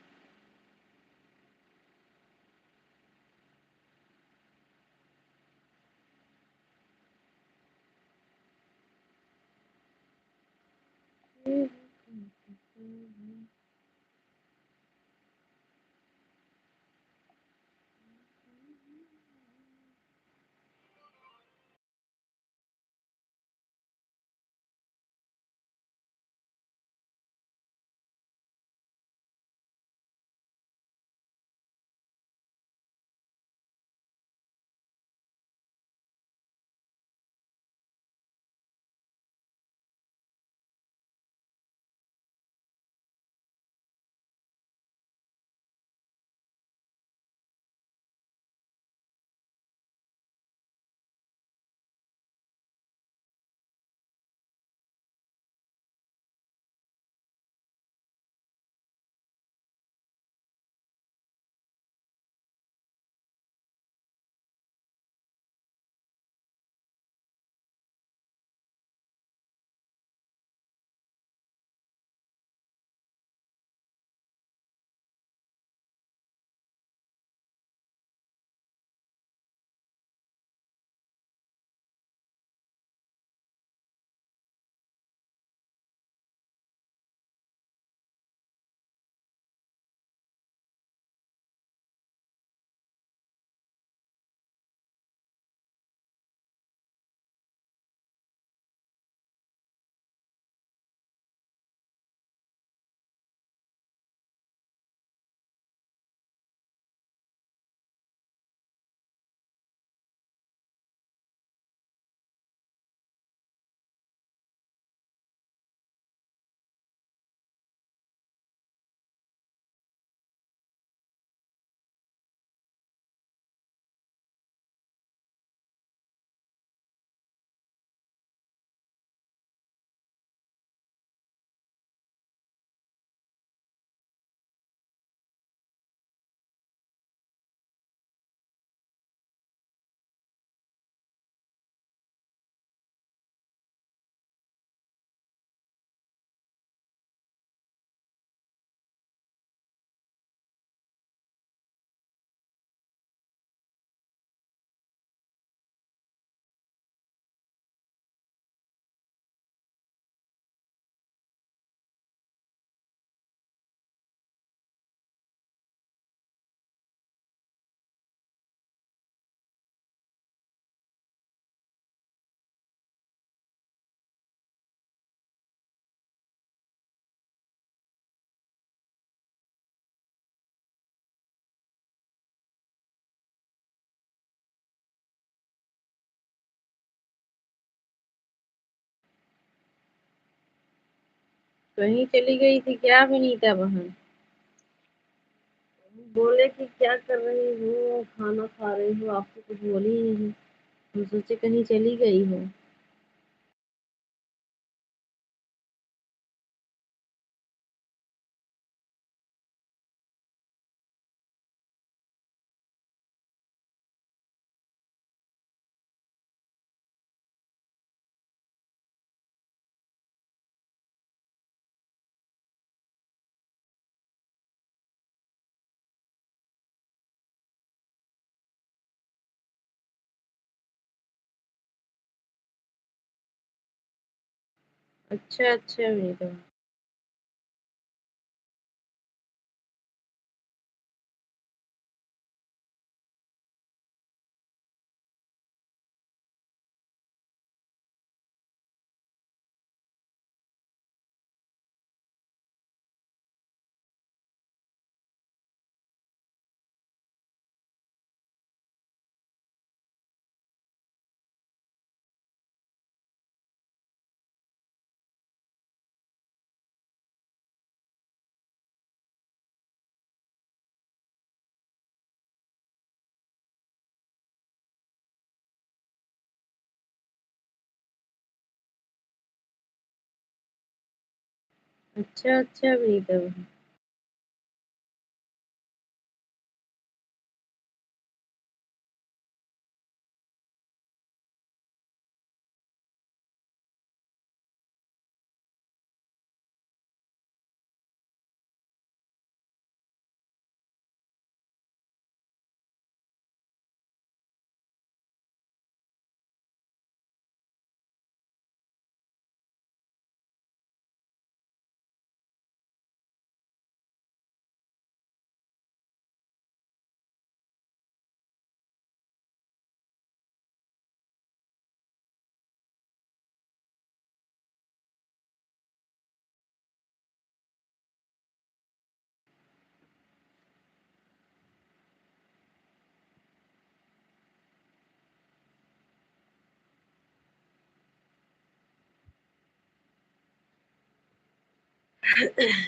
Speaker 1: कहीं चली गई थी क्या विनीता बहन? बोले कि क्या कर रही हो, खाना खा रही हो, आपको कुछ बोली ही नहीं। हम सोचे कहीं चली गई हो। अच्छा अच्छा विनीता बहन। अच्छा अच्छा विनीता बहन।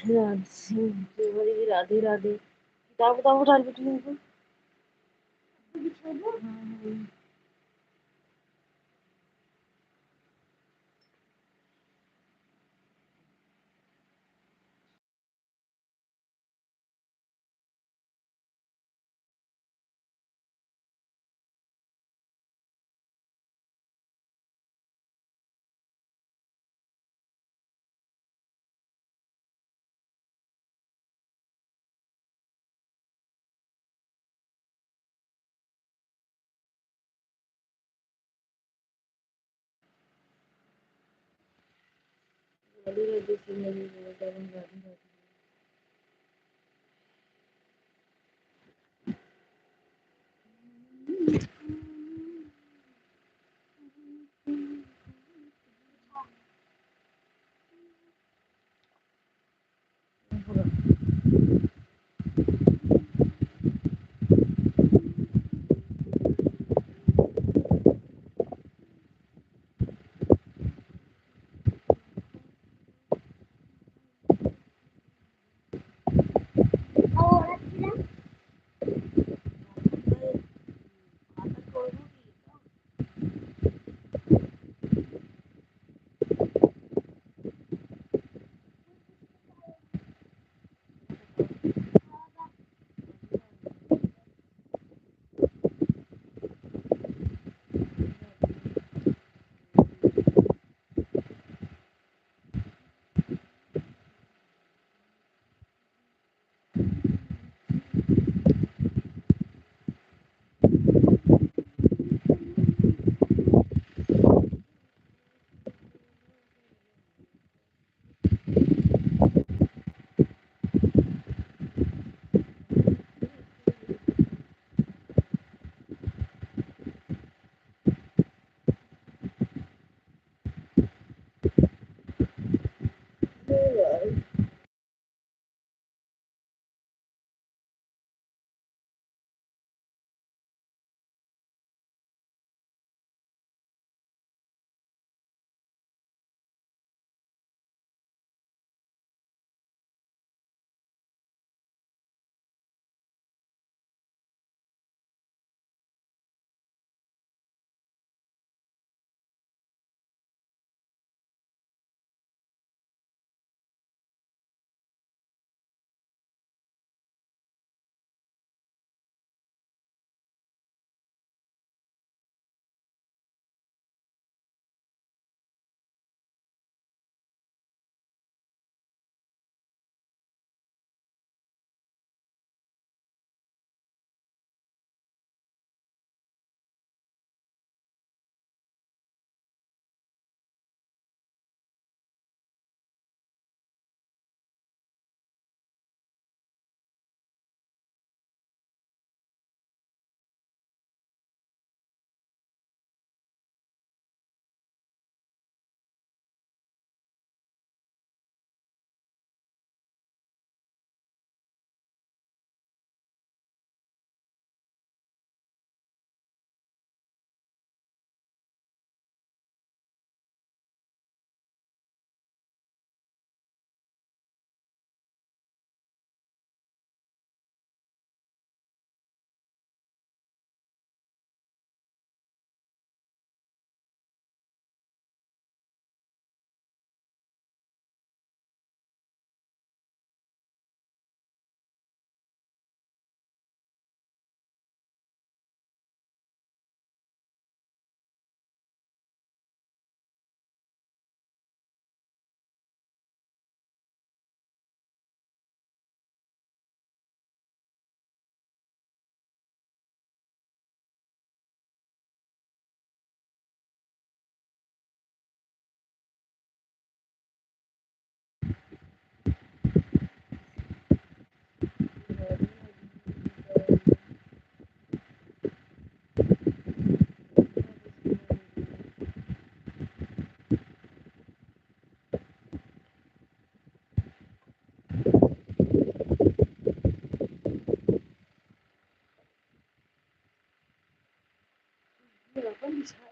Speaker 1: राधे बोली राधे राधे। किताब उताब उठा ली तुमको। हाँ, राधे राधे सिंह जी बोलता है, राधे राधे।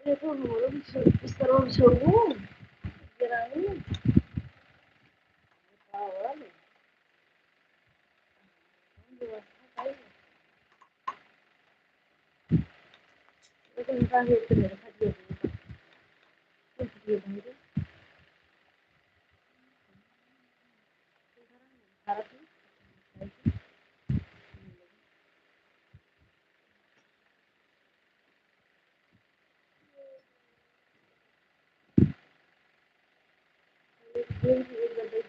Speaker 1: देखो हमारे इस तरह छोड़ू गिराऊं पावर व्यवस्था करें लेकिन इनका हेत नहीं रखा दिए भाई भारत में एक गड्ढे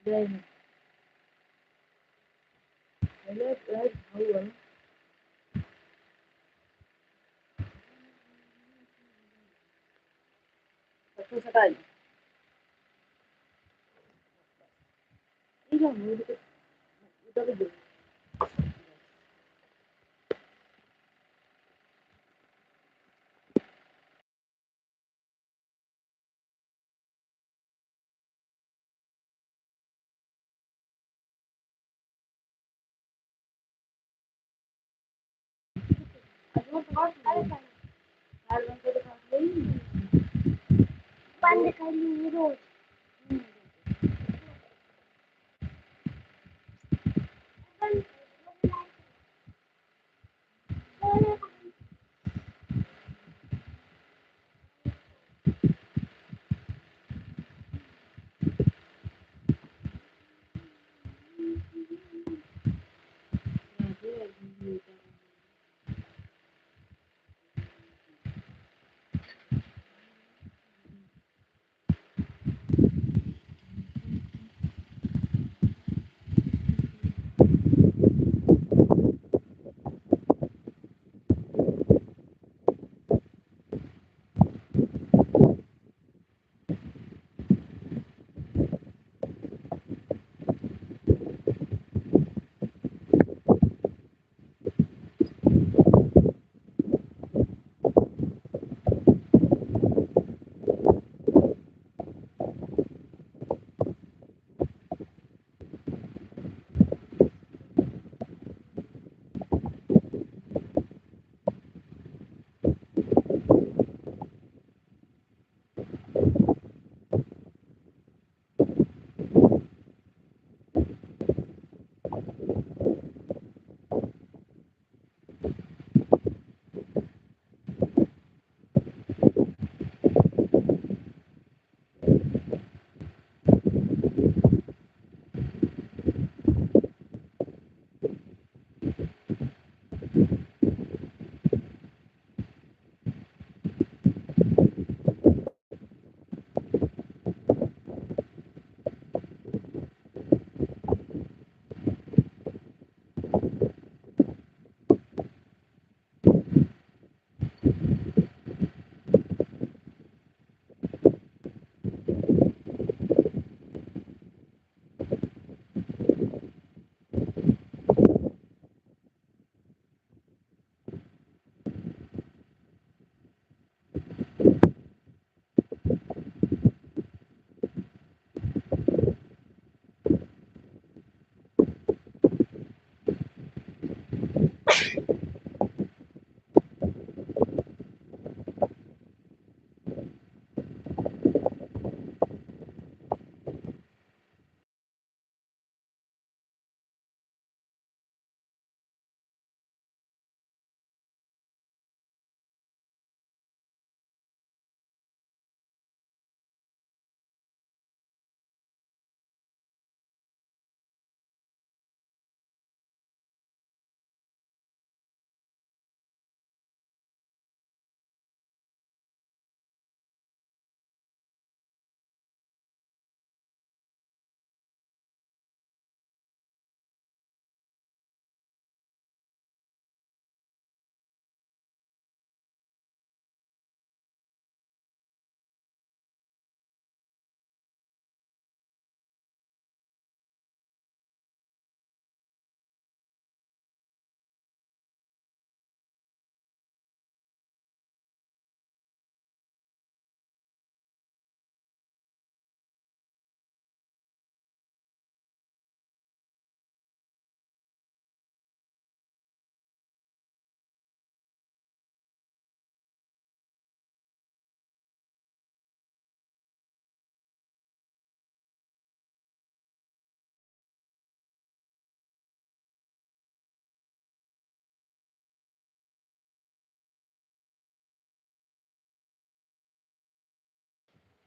Speaker 1: जय हिंद पहले भाई है सबको सटाई ठीक है मुझे इधर दे अजून तो बात अरे हाल बंद कर बंद कर ली रोज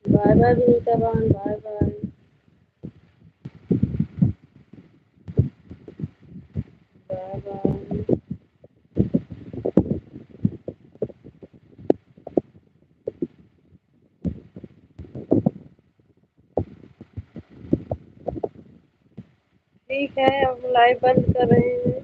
Speaker 1: बाय बाय विनीता बहन, बाय बाय। Bye bye. ठीक है, अब लाइव बंद कर रहे हैं।